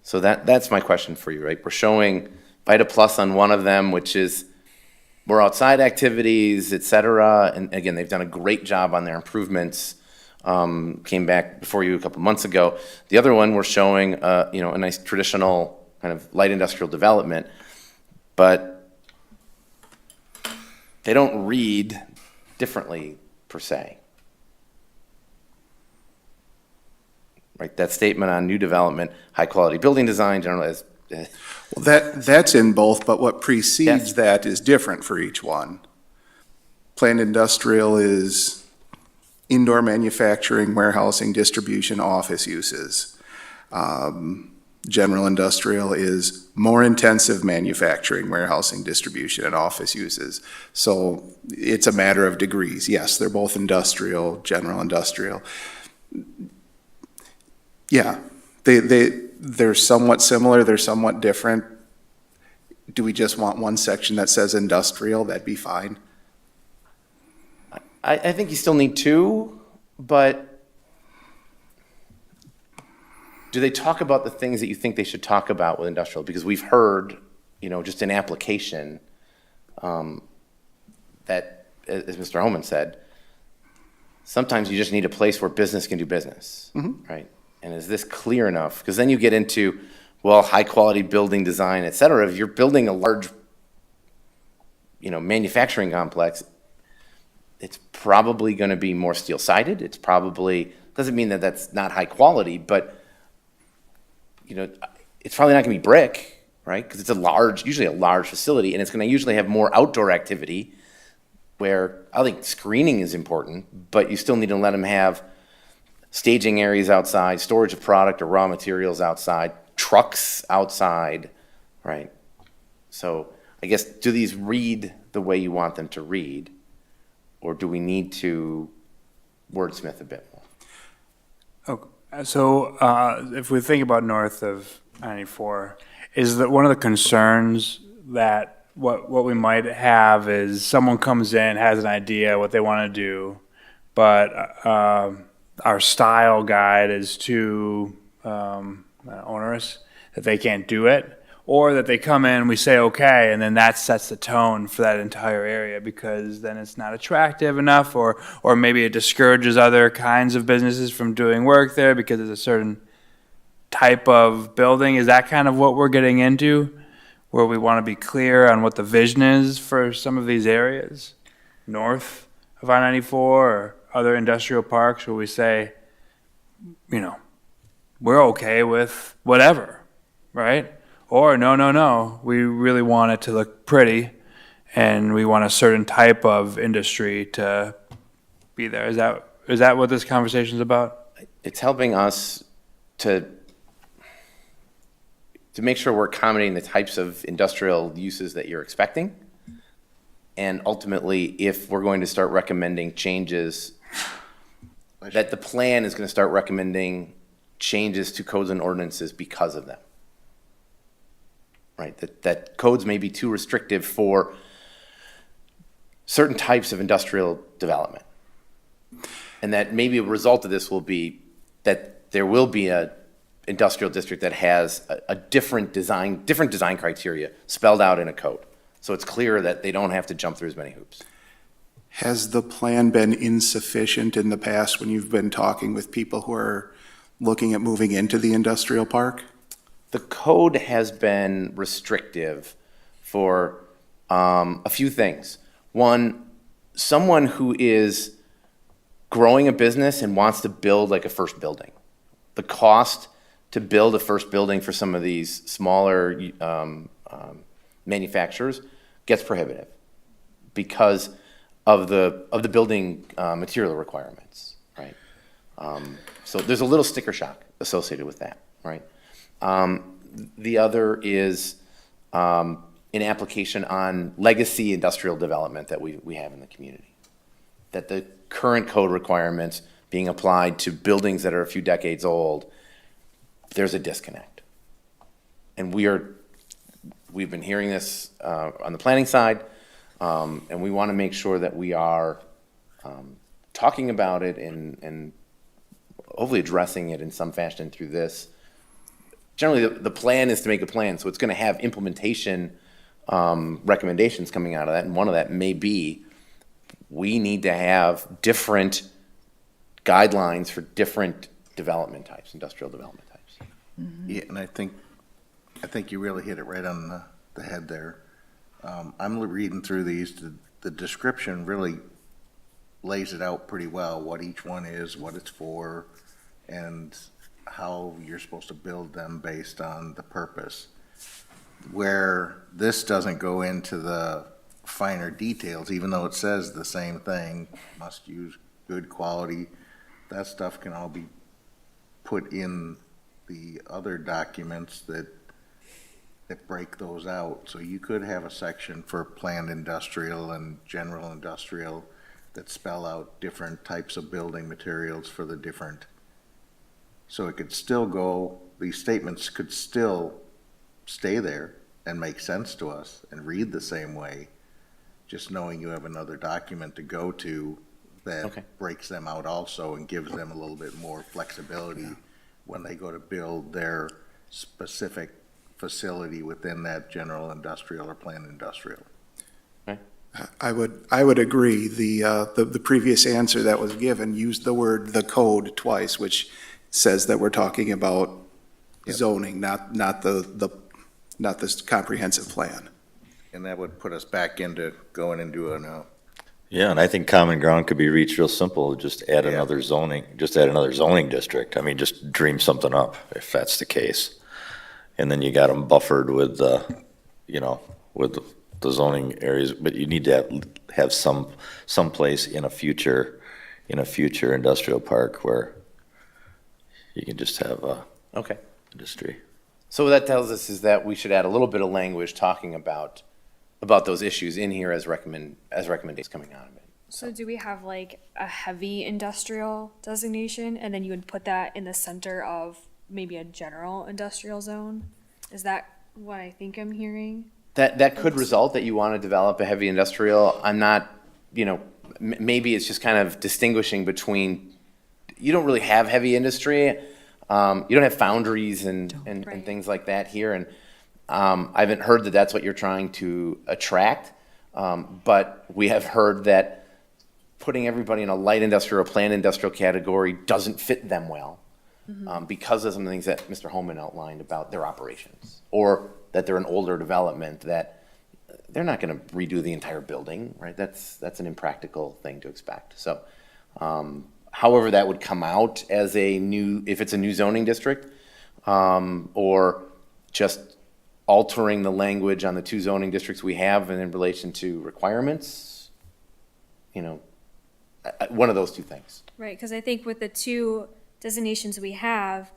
J: so that's my question for you, right? We're showing Vita Plus on one of them, which is more outside activities, et cetera. And again, they've done a great job on their improvements. Came back before you a couple months ago. The other one, we're showing, a nice traditional kind of light industrial development, but they don't read differently per se. Right, that statement on new development, high quality building design, generally as
C: Well, that's in both, but what precedes
J: Yes.
C: that is different for each one. Planned industrial is indoor manufacturing, warehousing, distribution, office uses. General industrial is more intensive manufacturing, warehousing, distribution, and office uses. So it's a matter of degrees. Yes, they're both industrial, general industrial. Yeah, they're somewhat similar, they're somewhat different. Do we just want one section that says industrial? That'd be fine.
J: I think you still need two, but do they talk about the things that you think they should talk about with industrial? Because we've heard, just an application, that, as Mr. Homan said, sometimes you just need a place where business can do business, right? And is this clear enough? Because then you get into, high quality building design, et cetera. If you're building a large, manufacturing complex, it's probably going to be more steel sided. It's probably, doesn't mean that that's not high quality, but it's probably not going to be brick, right? Because it's usually a large facility, and it's going to usually have more outdoor activity where I think screening is important, but you still need to let them have staging areas outside, storage of product or raw materials outside, trucks outside, right? So I guess, do these read the way you want them to read, or do we need to wordsmith a bit more?
I: Okay. So if we think about north of 94, is that one of the concerns that what we might have is someone comes in, has an idea what they want to do, but our style guide is too onerous that they can't do it, or that they come in, we say okay, and then that sets the tone for that entire area because then it's not attractive enough, or maybe it discourages other kinds of businesses from doing work there because it's a certain type of building. Is that kind of what we're getting into, where we want to be clear on what the vision is for some of these areas north of I-94 or other industrial parks, where we say, we're okay with whatever, right? Or no, we really want it to look pretty and we want a certain type of industry to be there. Is that what this conversation is about?
J: It's helping us to to make sure we're accommodating the types of industrial uses that you're expecting. And ultimately, if we're going to start recommending changes, that the plan is going to start recommending changes to codes and ordinances because of them. Right, that codes may be too restrictive for certain types of industrial development. And that maybe a result of this will be that there will be a industrial district that has a different design criteria spelled out in a code. So it's clear that they don't have to jump through as many hoops.
C: Has the plan been insufficient in the past when you've been talking with people who are looking at moving into the industrial park?
J: The code has been restrictive for a few things. One, someone who is growing a business and wants to build like a first building. The cost to build a first building for some of these smaller manufacturers gets prohibitive because of the building material requirements, right? So there's a little sticker shock associated with that, right? The other is an application on legacy industrial development that we have in the community. That the current code requirements being applied to buildings that are a few decades old, there's a disconnect. And we've been hearing this on the planning side, and we want to make sure that we are talking about it and hopefully addressing it in some fashion through this. Generally, the plan is to make a plan, so it's going to have implementation recommendations coming out of that, and one of that may be we need to have different guidelines for different development types, industrial development types.
K: Yeah, and I think you really hit it right on the head there. I'm reading through these, the description really lays it out pretty well, what each one is, what it's for, and how you're supposed to build them based on the purpose. Where this doesn't go into the finer details, even though it says the same thing, must use good quality, that stuff can all be put in the other documents that break those out. So you could have a section for planned industrial and general industrial that spell out different types of building materials for the different. So it could still go, these statements could still stay there and make sense to us and read the same way, just knowing you have another document to go to that breaks them out also and gives them a little bit more flexibility when they go to build their specific facility within that general industrial or planned industrial.
C: I would agree. The previous answer that was given used the word "the code" twice, which says that we're talking about zoning, not this comprehensive plan.
K: And that would put us back into going into
L: Yeah, and I think common ground could be reached real simple, just add another zoning district. I mean, just dream something up if that's the case. And then you got them buffered with, with the zoning areas, but you need to have some place in a future industrial park where you can just have industry.
J: So what that tells us is that we should add a little bit of language talking about those issues in here as recommendations coming out of it.
D: So do we have like a heavy industrial designation and then you would put that in the center of maybe a general industrial zone? Is that what I think I'm hearing?
J: That could result that you want to develop a heavy industrial. I'm not, maybe it's just kind of distinguishing between, you don't really have heavy industry. You don't have foundries and things like that here. And I haven't heard that that's what you're trying to attract. But we have heard that putting everybody in a light industrial or planned industrial category doesn't fit them well. Because of some of the things that Mr. Holman outlined about their operations, or that they're an older development that they're not going to redo the entire building, right? That's an impractical thing to expect. So, however that would come out as if it's a new zoning district, or just altering the language on the two zoning districts we have and in relation to requirements, one of those two things.
D: Right, because I think with the two designations we have,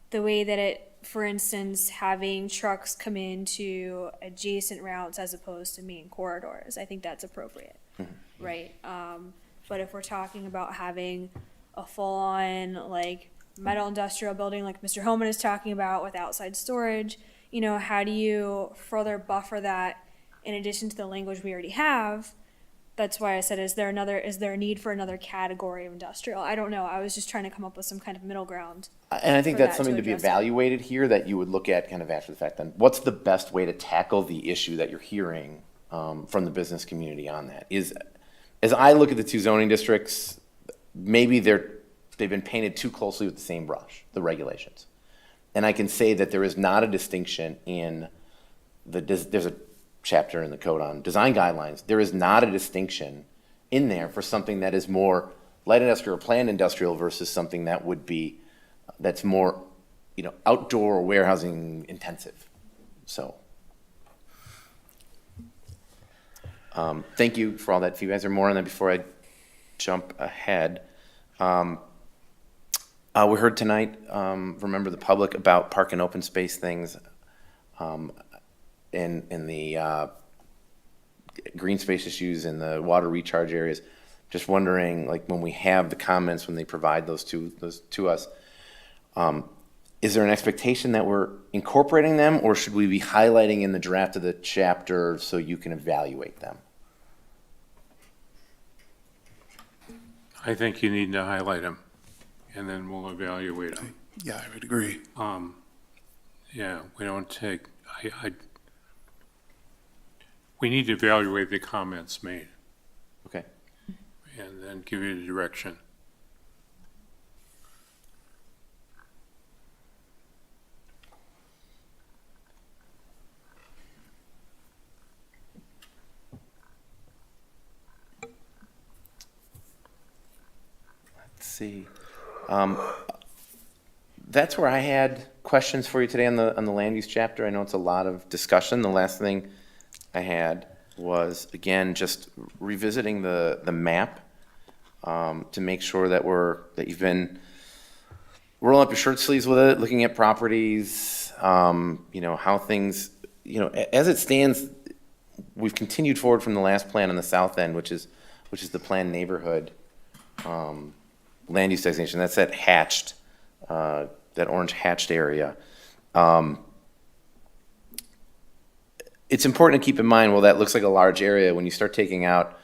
D: the way that it for instance, having trucks come into adjacent routes as opposed to main corridors. I think that's appropriate, right? But if we're talking about having a full-on, like, metal industrial building like Mr. Holman is talking about with outside storage, you know, how do you further buffer that in addition to the language we already have? That's why I said, is there a need for another category of industrial? I don't know. I was just trying to come up with some kind of middle ground.
J: And I think
D: for
J: that's
D: that
J: something to be
D: address it.
J: evaluated here, that you would look at kind of after the fact. Then, what's the best way to tackle the issue that you're hearing from the business community on that? As I look at the two zoning districts, maybe they've been painted too closely with the same brush, the regulations. And I can say that there is not a distinction in there's a chapter in the code on design guidelines. There is not a distinction in there for something that is more light industrial or planned industrial versus something that would be, that's more, you know, outdoor or warehousing intensive. So, thank you for all that feedback. Is there more on that before I jump ahead? We heard tonight, remember the public, about park and open space things in the green space issues in the water recharge areas. Just wondering, like, when we have the comments, when they provide those to us, is there an expectation that we're incorporating them, or should we be highlighting in the draft of the chapter so you can evaluate them?
H: I think you need to highlight them, and then we'll evaluate them.
C: Yeah, I would agree.
H: Yeah, we don't take, we need to evaluate the comments made
J: Okay.
H: and then give you the direction.
J: Let's see. That's where I had questions for you today on the land use chapter. I know it's a lot of discussion. The last thing I had was, again, just revisiting the map to make sure that you've been rolling up your shirt sleeves with it, looking at properties, you know, how things, you know, as it stands, we've continued forward from the last plan on the south end, which is the planned neighborhood land use designation. That's that hatched, that orange hatched area. It's important to keep in mind, well, that looks like a large area. When you start taking out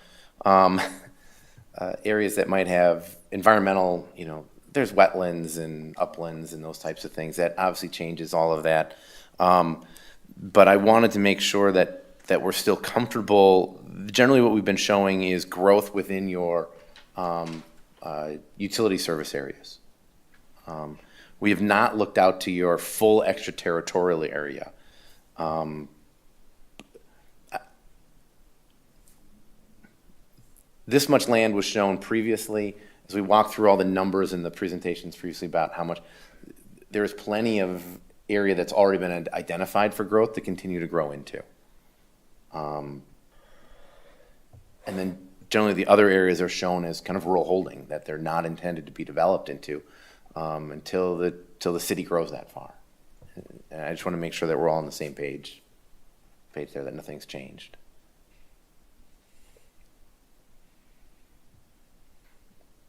J: areas that might have environmental, you know, there's wetlands and uplands and those types of things, that obviously changes all of that. But I wanted to make sure that we're still comfortable. Generally, what we've been showing is growth within your utility service areas. We have not looked out to your full extraterritorial area. This much land was shown previously. As we walked through all the numbers in the presentations previously about how much, there is plenty of area that's already been identified for growth to continue to grow into. And then generally the other areas are shown as kind of rural holding, that they're not intended to be developed into until the city grows that far. And I just want to make sure that we're all on the same page there, that nothing's changed.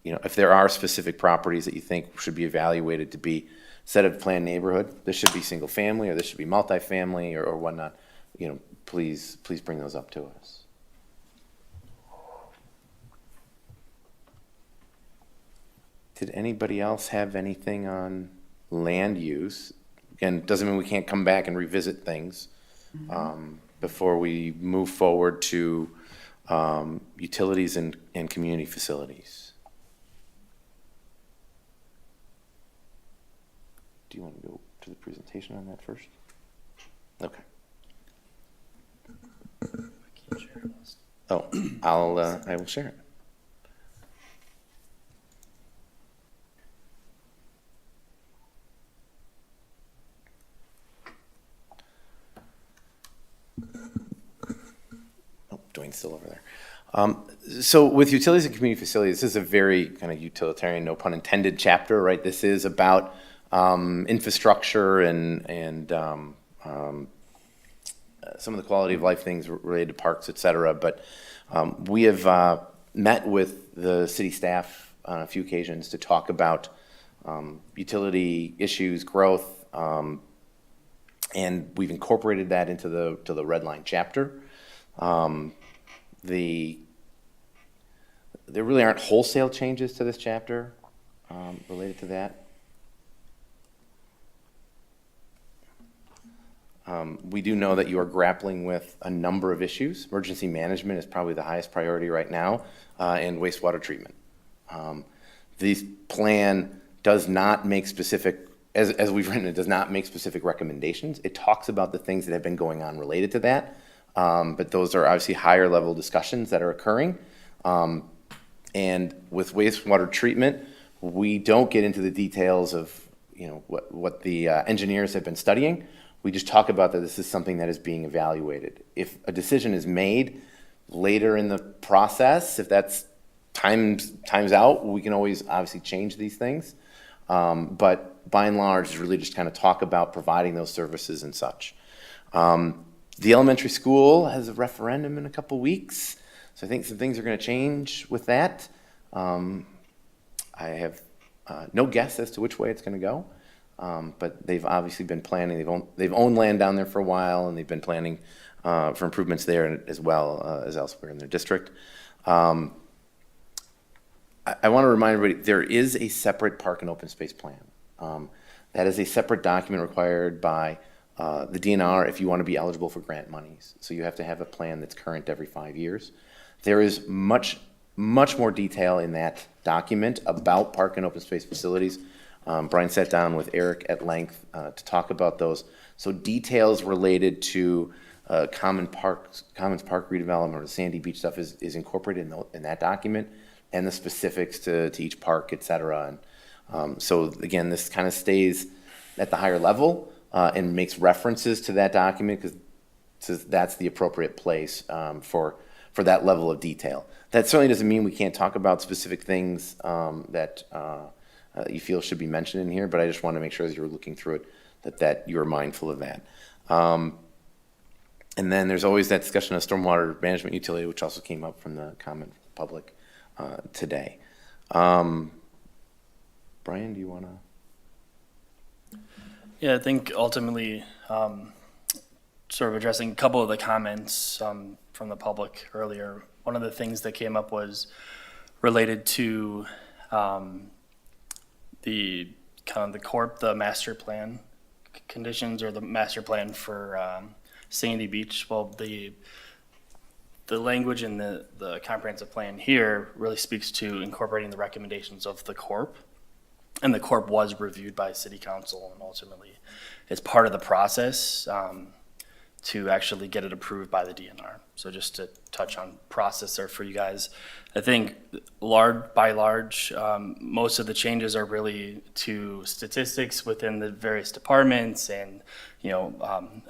J: You know, if there are specific properties that you think should be evaluated to be set of planned neighborhood, this should be single family, or this should be multifamily, or whatnot, you know, please bring those up to us. Did anybody else have anything on land use? Again, doesn't mean we can't come back and revisit things before we move forward to utilities and community facilities. Do you want to go to the presentation on that first? Okay. Oh, I will share it. Oh, Dwayne's still over there. So with utilities and community facilities, this is a very kind of utilitarian, no pun intended, chapter, right? This is about infrastructure and some of the quality of life things related to parks, et cetera. But we have met with the city staff on a few occasions to talk about utility issues, growth, and we've incorporated that into the Red Line chapter. There really aren't wholesale changes to this chapter related to that. We do know that you are grappling with a number of issues. Emergency management is probably the highest priority right now, and wastewater treatment. This plan does not make specific, as we've written, it does not make specific recommendations. It talks about the things that have been going on related to that, but those are obviously higher level discussions that are occurring. And with wastewater treatment, we don't get into the details of what the engineers have been studying. We just talk about that this is something that is being evaluated. If a decision is made later in the process, if that's times out, we can always obviously change these things. But by and large, it's really just kind of talk about providing those services and such. The elementary school has a referendum in a couple weeks, so I think some things are going to change with that. I have no guess as to which way it's going to go. But they've obviously been planning. They've owned land down there for a while, and they've been planning for improvements there as well as elsewhere in their district. I want to remind everybody there is a separate park and open space plan. That is a separate document required by the DNR if you want to be eligible for grant monies. So you have to have a plan that's current every 5 years. There is much more detail in that document about park and open space facilities. Brian sat down with Eric at length to talk about those. So details related to Commons Park redevelopment or the Sandy Beach stuff is incorporated in that document, and the specifics to each park, et cetera. And so again, this kind of stays at the higher level and makes references to that document because that's the appropriate place for that level of detail. That certainly doesn't mean we can't talk about specific things that you feel should be mentioned in here, but I just want to make sure as you're looking through it that you're mindful of that. And then there's always that discussion of stormwater management utility, which also came up from the comment public today. Brian, do you want to?
G: Yeah, I think ultimately, sort of addressing a couple of the comments from the public earlier, one of the things that came up was related to the the master plan conditions or the master plan for Sandy Beach. Well, the language in the comprehensive plan here really speaks to incorporating the recommendations of the Corp. And the Corp was reviewed by City Council, and ultimately it's part of the process to actually get it approved by the DNR. So just to touch on process there for you guys, I think by large, most of the changes are really to statistics within the various departments and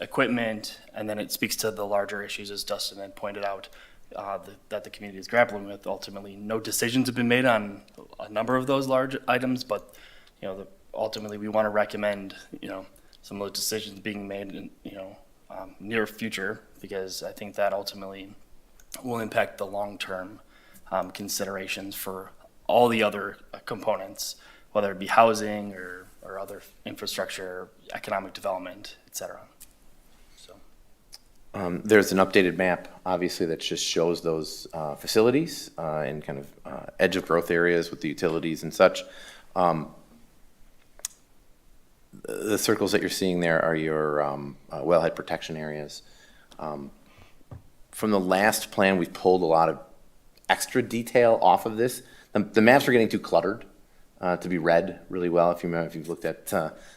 G: equipment, and then it speaks to the larger issues, as Dustin had pointed out, that the community is grappling with. Ultimately, no decisions have been made on a number of those large items, but ultimately we want to recommend some of those decisions being made in near future, because I think that ultimately will impact the long-term considerations for all the other components, whether it be housing or other infrastructure, economic development, et cetera. So.
J: There's an updated map, obviously, that just shows those facilities and kind of edge of growth areas with the utilities and such. The circles that you're seeing there are your wellhead protection areas. From the last plan, we've pulled a lot of extra detail off of this. The maps are getting too cluttered to be read really well, if you've looked at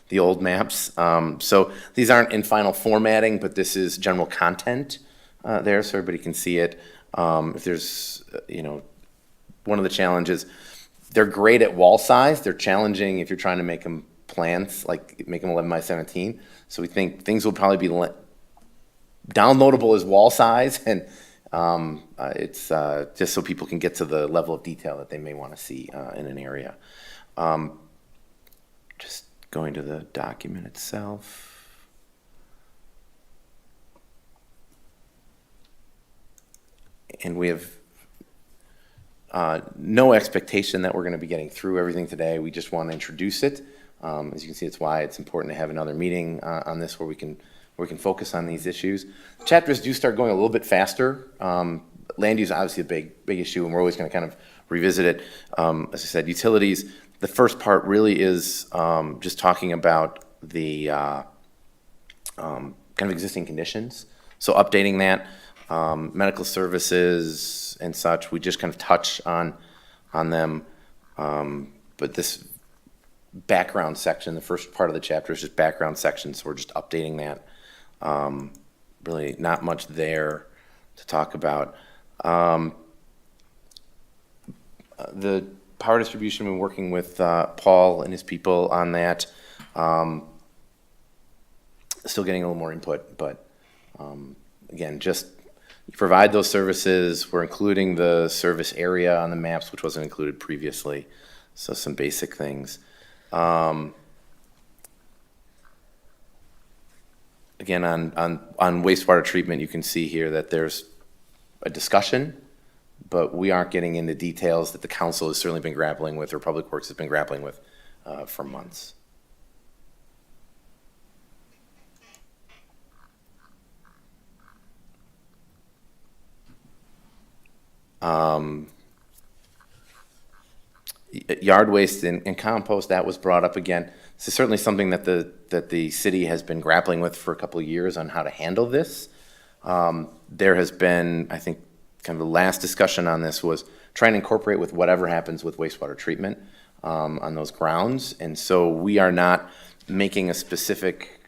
J: the old maps. So these aren't in final formatting, but this is general content there, so everybody can see it. If there's, one of the challenges, they're great at wall size. They're challenging if you're trying to make them plans, like make them 11 by 17. So we think things will probably be downloadable as wall size, and it's just so people can get to the level of detail that they may want to see in an area. Just going to the document itself. And we have no expectation that we're going to be getting through everything today. We just want to introduce it. As you can see, it's why it's important to have another meeting on this where we can focus on these issues. Chapters do start going a little bit faster. Land use is obviously a big issue, and we're always going to kind of revisit it. As I said, utilities, the first part really is just talking about the kind of existing conditions. So updating that, medical services and such, we just kind of touch on them. But this background section, the first part of the chapter is just background section, so we're just updating that. Really not much there to talk about. The power distribution, we've been working with Paul and his people on that. Still getting a little more input, but again, just provide those services. We're including the service area on the maps, which wasn't included previously. So some basic things. Again, on wastewater treatment, you can see here that there's a discussion, but we aren't getting into details that the council has certainly been grappling with, or Public Works has been grappling with for months. Yard waste and compost, that was brought up again. This is certainly something that the city has been grappling with for a couple of years on how to handle this. There has been, I think, kind of the last discussion on this was trying to incorporate with whatever happens with wastewater treatment on those grounds. And so we are not making a specific,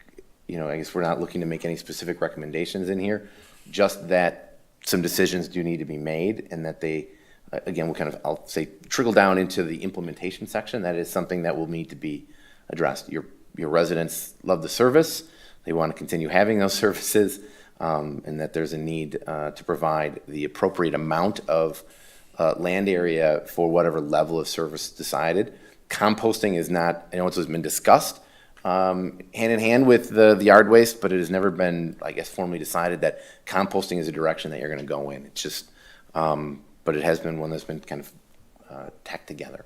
J: I guess we're not looking to make any specific recommendations in here, just that some decisions do need to be made and that they, again, will kind of, I'll say, trickle down into the implementation section. That is something that will need to be addressed. Your residents love the service. They want to continue having those services, and that there's a need to provide the appropriate amount of land area for whatever level of service decided. Composting is not, I know it's been discussed hand in hand with the yard waste, but it has never been, I guess, formally decided that composting is a direction that you're going to go in. It's just, but it has been one that's been kind of tacked together.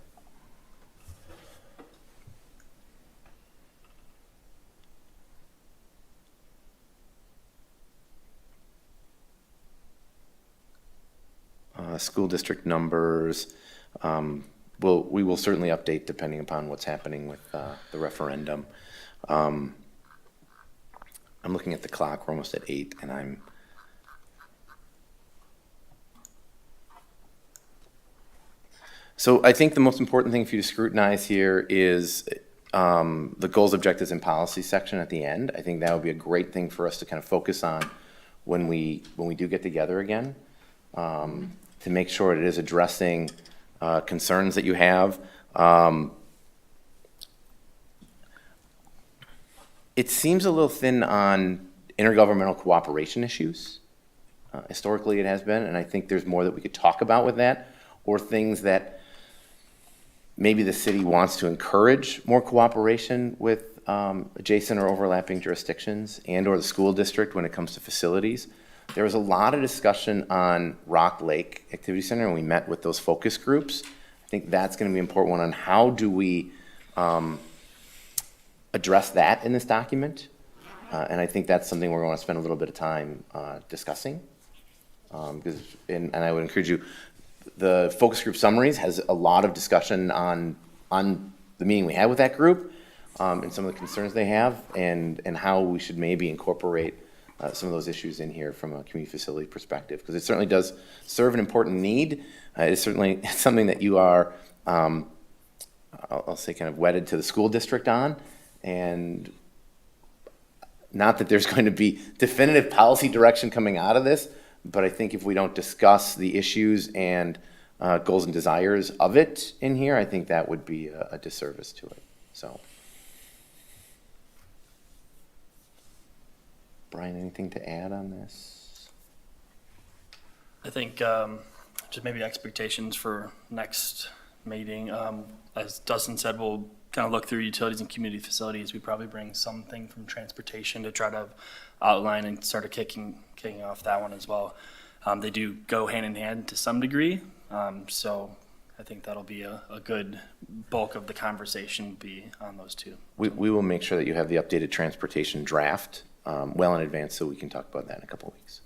J: School district numbers, we will certainly update depending upon what's happening with the referendum. I'm looking at the clock, we're almost at 8, and So I think the most important thing for you to scrutinize here is the goals, objectives, and policy section at the end. I think that would be a great thing for us to kind of focus on when we do get together again, to make sure it is addressing concerns that you have. It seems a little thin on intergovernmental cooperation issues. Historically, it has been, and I think there's more that we could talk about with that, or things that maybe the city wants to encourage more cooperation with adjacent or overlapping jurisdictions and or the school district when it comes to facilities. There was a lot of discussion on Rock Lake Activity Center, and we met with those focus groups. I think that's going to be an important one on how do we address that in this document. And I think that's something we're going to spend a little bit of time discussing. And I would encourage you, the focus group summaries has a lot of discussion on the meeting we had with that group and some of the concerns they have and how we should maybe incorporate some of those issues in here from a community facility perspective, because it certainly does serve an important need. It's certainly something that you are, I'll say, kind of wedded to the school district on, and not that there's going to be definitive policy direction coming out of this, but I think if we don't discuss the issues and goals and desires of it in here, I think that would be a disservice to it. So, Brian, anything to add on this?
G: I think just maybe expectations for next meeting. As Dustin said, we'll kind of look through utilities and community facilities, we probably bring something from transportation to try to outline and start kicking off that one as well. They do go hand in hand to some degree, so I think that'll be a good bulk of the conversation be on those two.
J: We will make sure that you have the updated transportation draft well in advance so we can talk about that in a couple of weeks.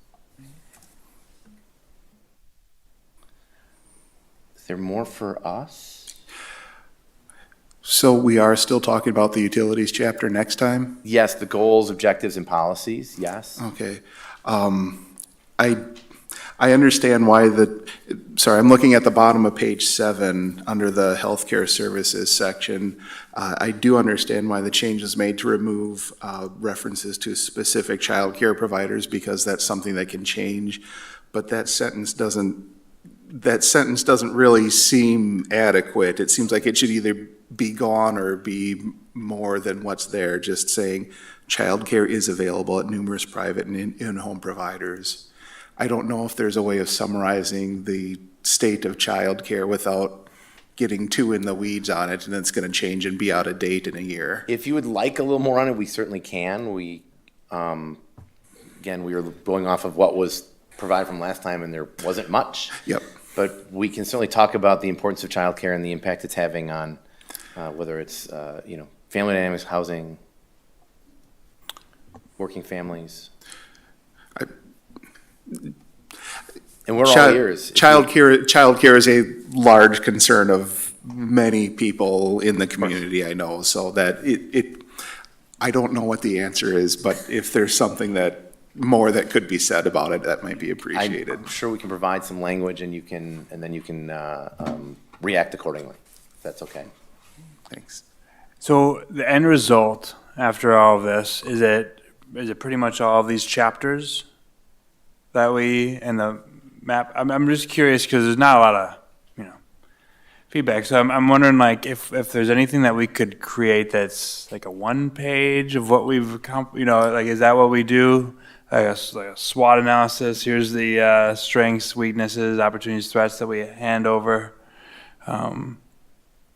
J: Is there more for us?
C: So we are still talking about the utilities chapter next time?
J: Yes, the goals, objectives, and policies, yes.
C: Okay. I understand why sorry, I'm looking at the bottom of page 7, under the healthcare services section. I do understand why the change is made to remove references to specific childcare providers, because that's something that can change. But that sentence doesn't really seem adequate. It seems like it should either be gone or be more than what's there, just saying childcare is available at numerous private and in-home providers. I don't know if there's a way of summarizing the state of childcare without getting too in the weeds on it, and it's going to change and be out of date in a year.
J: If you would like a little more on it, we certainly can. We, again, we were going off of what was provided from last time, and there wasn't much.
C: Yep.
J: But we can certainly talk about the importance of childcare and the impact it's having on whether it's, family dynamics, housing, working families. And we're all ears.
C: Childcare is a large concern of many people in the community, I know, so that I don't know what the answer is, but if there's something more that could be said about it, that might be appreciated.
J: I'm sure we can provide some language and then you can react accordingly, if that's okay.
C: Thanks.
I: So the end result after all of this, is it pretty much all of these chapters that and the map? I'm just curious because there's not a lot of, feedback. So I'm wondering like if there's anything that we could create that's like a 1 page of what we've accomplished, like is that what we do? Like a SWOT analysis, here's the strengths, weaknesses, opportunities, threats that we hand over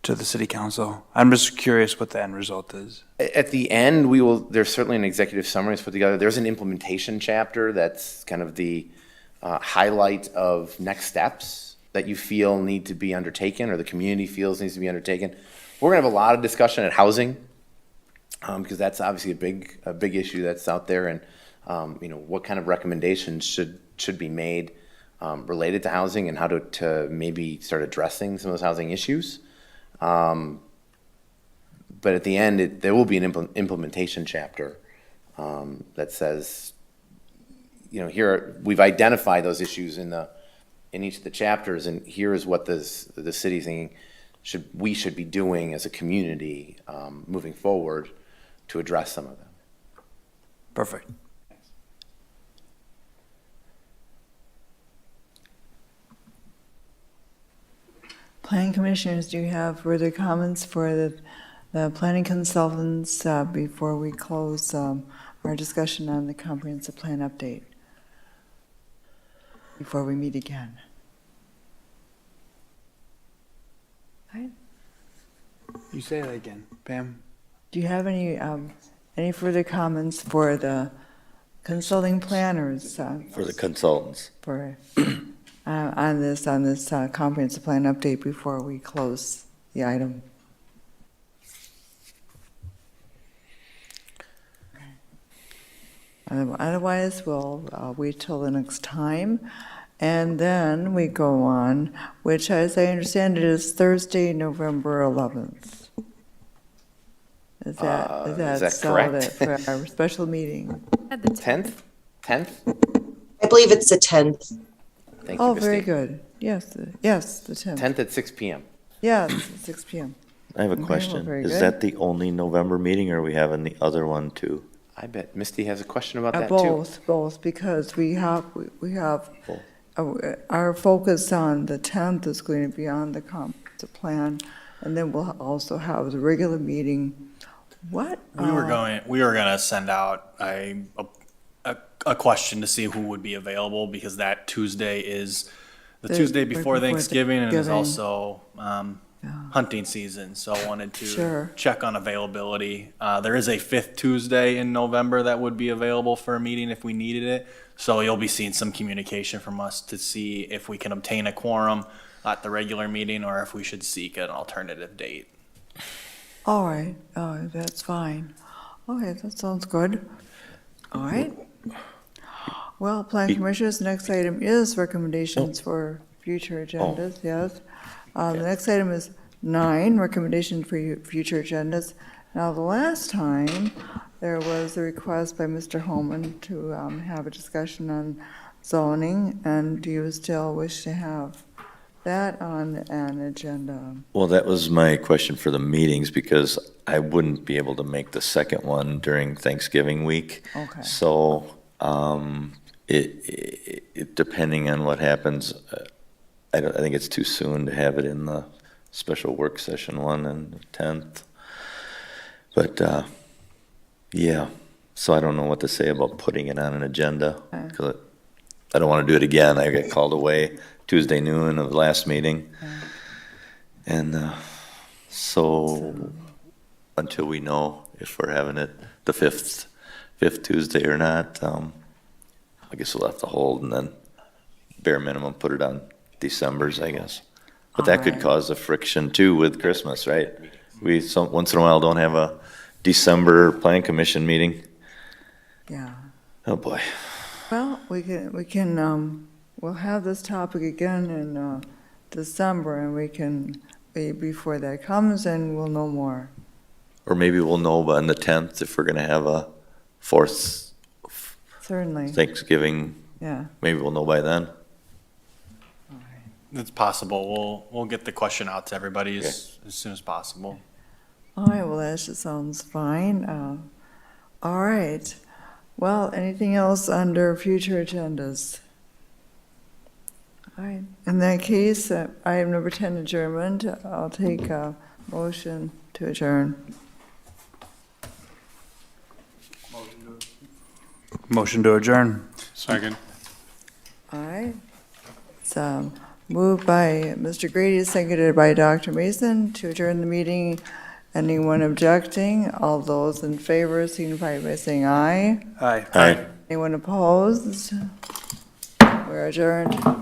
I: to the city council. I'm just curious what the end result is.
J: At the end, there's certainly an executive summary that's put together. There's an implementation chapter that's kind of the highlight of next steps that you feel need to be undertaken or the community feels needs to be undertaken. We're gonna have a lot of discussion at housing because that's obviously a big issue that's out there, and what kind of recommendations should be made related to housing and how to maybe start addressing some of those housing issues. But at the end, there will be an implementation chapter that says, here we've identified those issues in each of the chapters, and here is what the city's thinking we should be doing as a community moving forward to address some of them.
I: Perfect.
A: Planning commissioners, do you have further comments for the planning consultants before we close our discussion on the comprehensive plan update? Before we meet again. Right.
I: You say that again, Pam.
A: Do you have any further comments for the consulting planners?
L: For the consultants.
A: On this comprehensive plan update before we close the item? Otherwise, we'll wait till the next time, and then we go on, which, as I understand it, is Thursday, November 11th. Is that
J: correct?
A: For our special meeting?
D: At the
J: 10th?
B: I believe it's the 10th.
J: Thank you,
A: Oh,
J: Christine.
A: very good. Yes, the 10th.
J: 10th at 6 p.m.
A: Yes, at 6 p.m.
L: I have a
A: Okay, well,
L: question.
A: very
L: Is
A: good.
L: that the only November meeting, or are we having the other one too?
J: I bet Misty has a question about that
A: Both, because we have our focus on the 10th is going to be on the comprehensive plan, and then we'll also have the regular meeting. What?
E: We were gonna send out a question to see who would be available, because that Tuesday is the Tuesday before
A: before
E: Thanksgiving, and is
A: Thanksgiving.
E: also hunting season, so I wanted to
A: Sure.
E: check on availability. There is a fifth Tuesday in November that would be available for a meeting if we needed it. So you'll be seeing some communication from us to see if we can obtain a quorum at the regular meeting or if we should seek an alternative date.
A: All right, that's fine. Okay, that sounds good. All right. Well, Plan Commissioners, the next item is recommendations for future agendas, yes. The next item is 9, recommendation for future agendas. Now, the last time, there was a request by Mr. Holman to have a discussion on zoning, and do you still wish to have that on an agenda?
L: Well, that was my question for the meetings, because I wouldn't be able to make the second one during Thanksgiving week.
A: Okay.
L: So, it depending on what happens, I think it's too soon to have it in the special work session one and the 10th. But, yeah, so I don't know what to say about putting it on an agenda, because I don't want to do it again. I got called away Tuesday noon of the last meeting. And so until we know if we're having it the fifth Tuesday or not, I guess we'll have to hold and then bare minimum put it on December's, I guess. But that could
A: Alright.
L: cause a friction too with Christmas, right? We once in a while don't have a December Plan Commission meeting.
A: Yeah.
L: Oh, boy.
A: Well, we'll have this topic again in December, and we can, before that comes, and we'll know more.
L: Or maybe we'll know on the 10th if we're going to have a fourth
A: Certainly,
L: Thanksgiving.
A: yeah.
L: Maybe we'll know by then.
E: It's possible. We'll get the question out to everybody as soon as possible.
A: All right, well, that just sounds fine. All right. Well, anything else under future agendas? All right. In that case, item number 10, adjournment. I'll take a motion to adjourn.
I: Motion to adjourn.
H: Second.
A: All right. It's moved by Mr. Grady, seconded by Dr. Mason to adjourn the meeting. Anyone objecting? All those in favor signify by saying aye.
I: Aye.
L: Aye.
A: Anyone opposed? We're adjourned.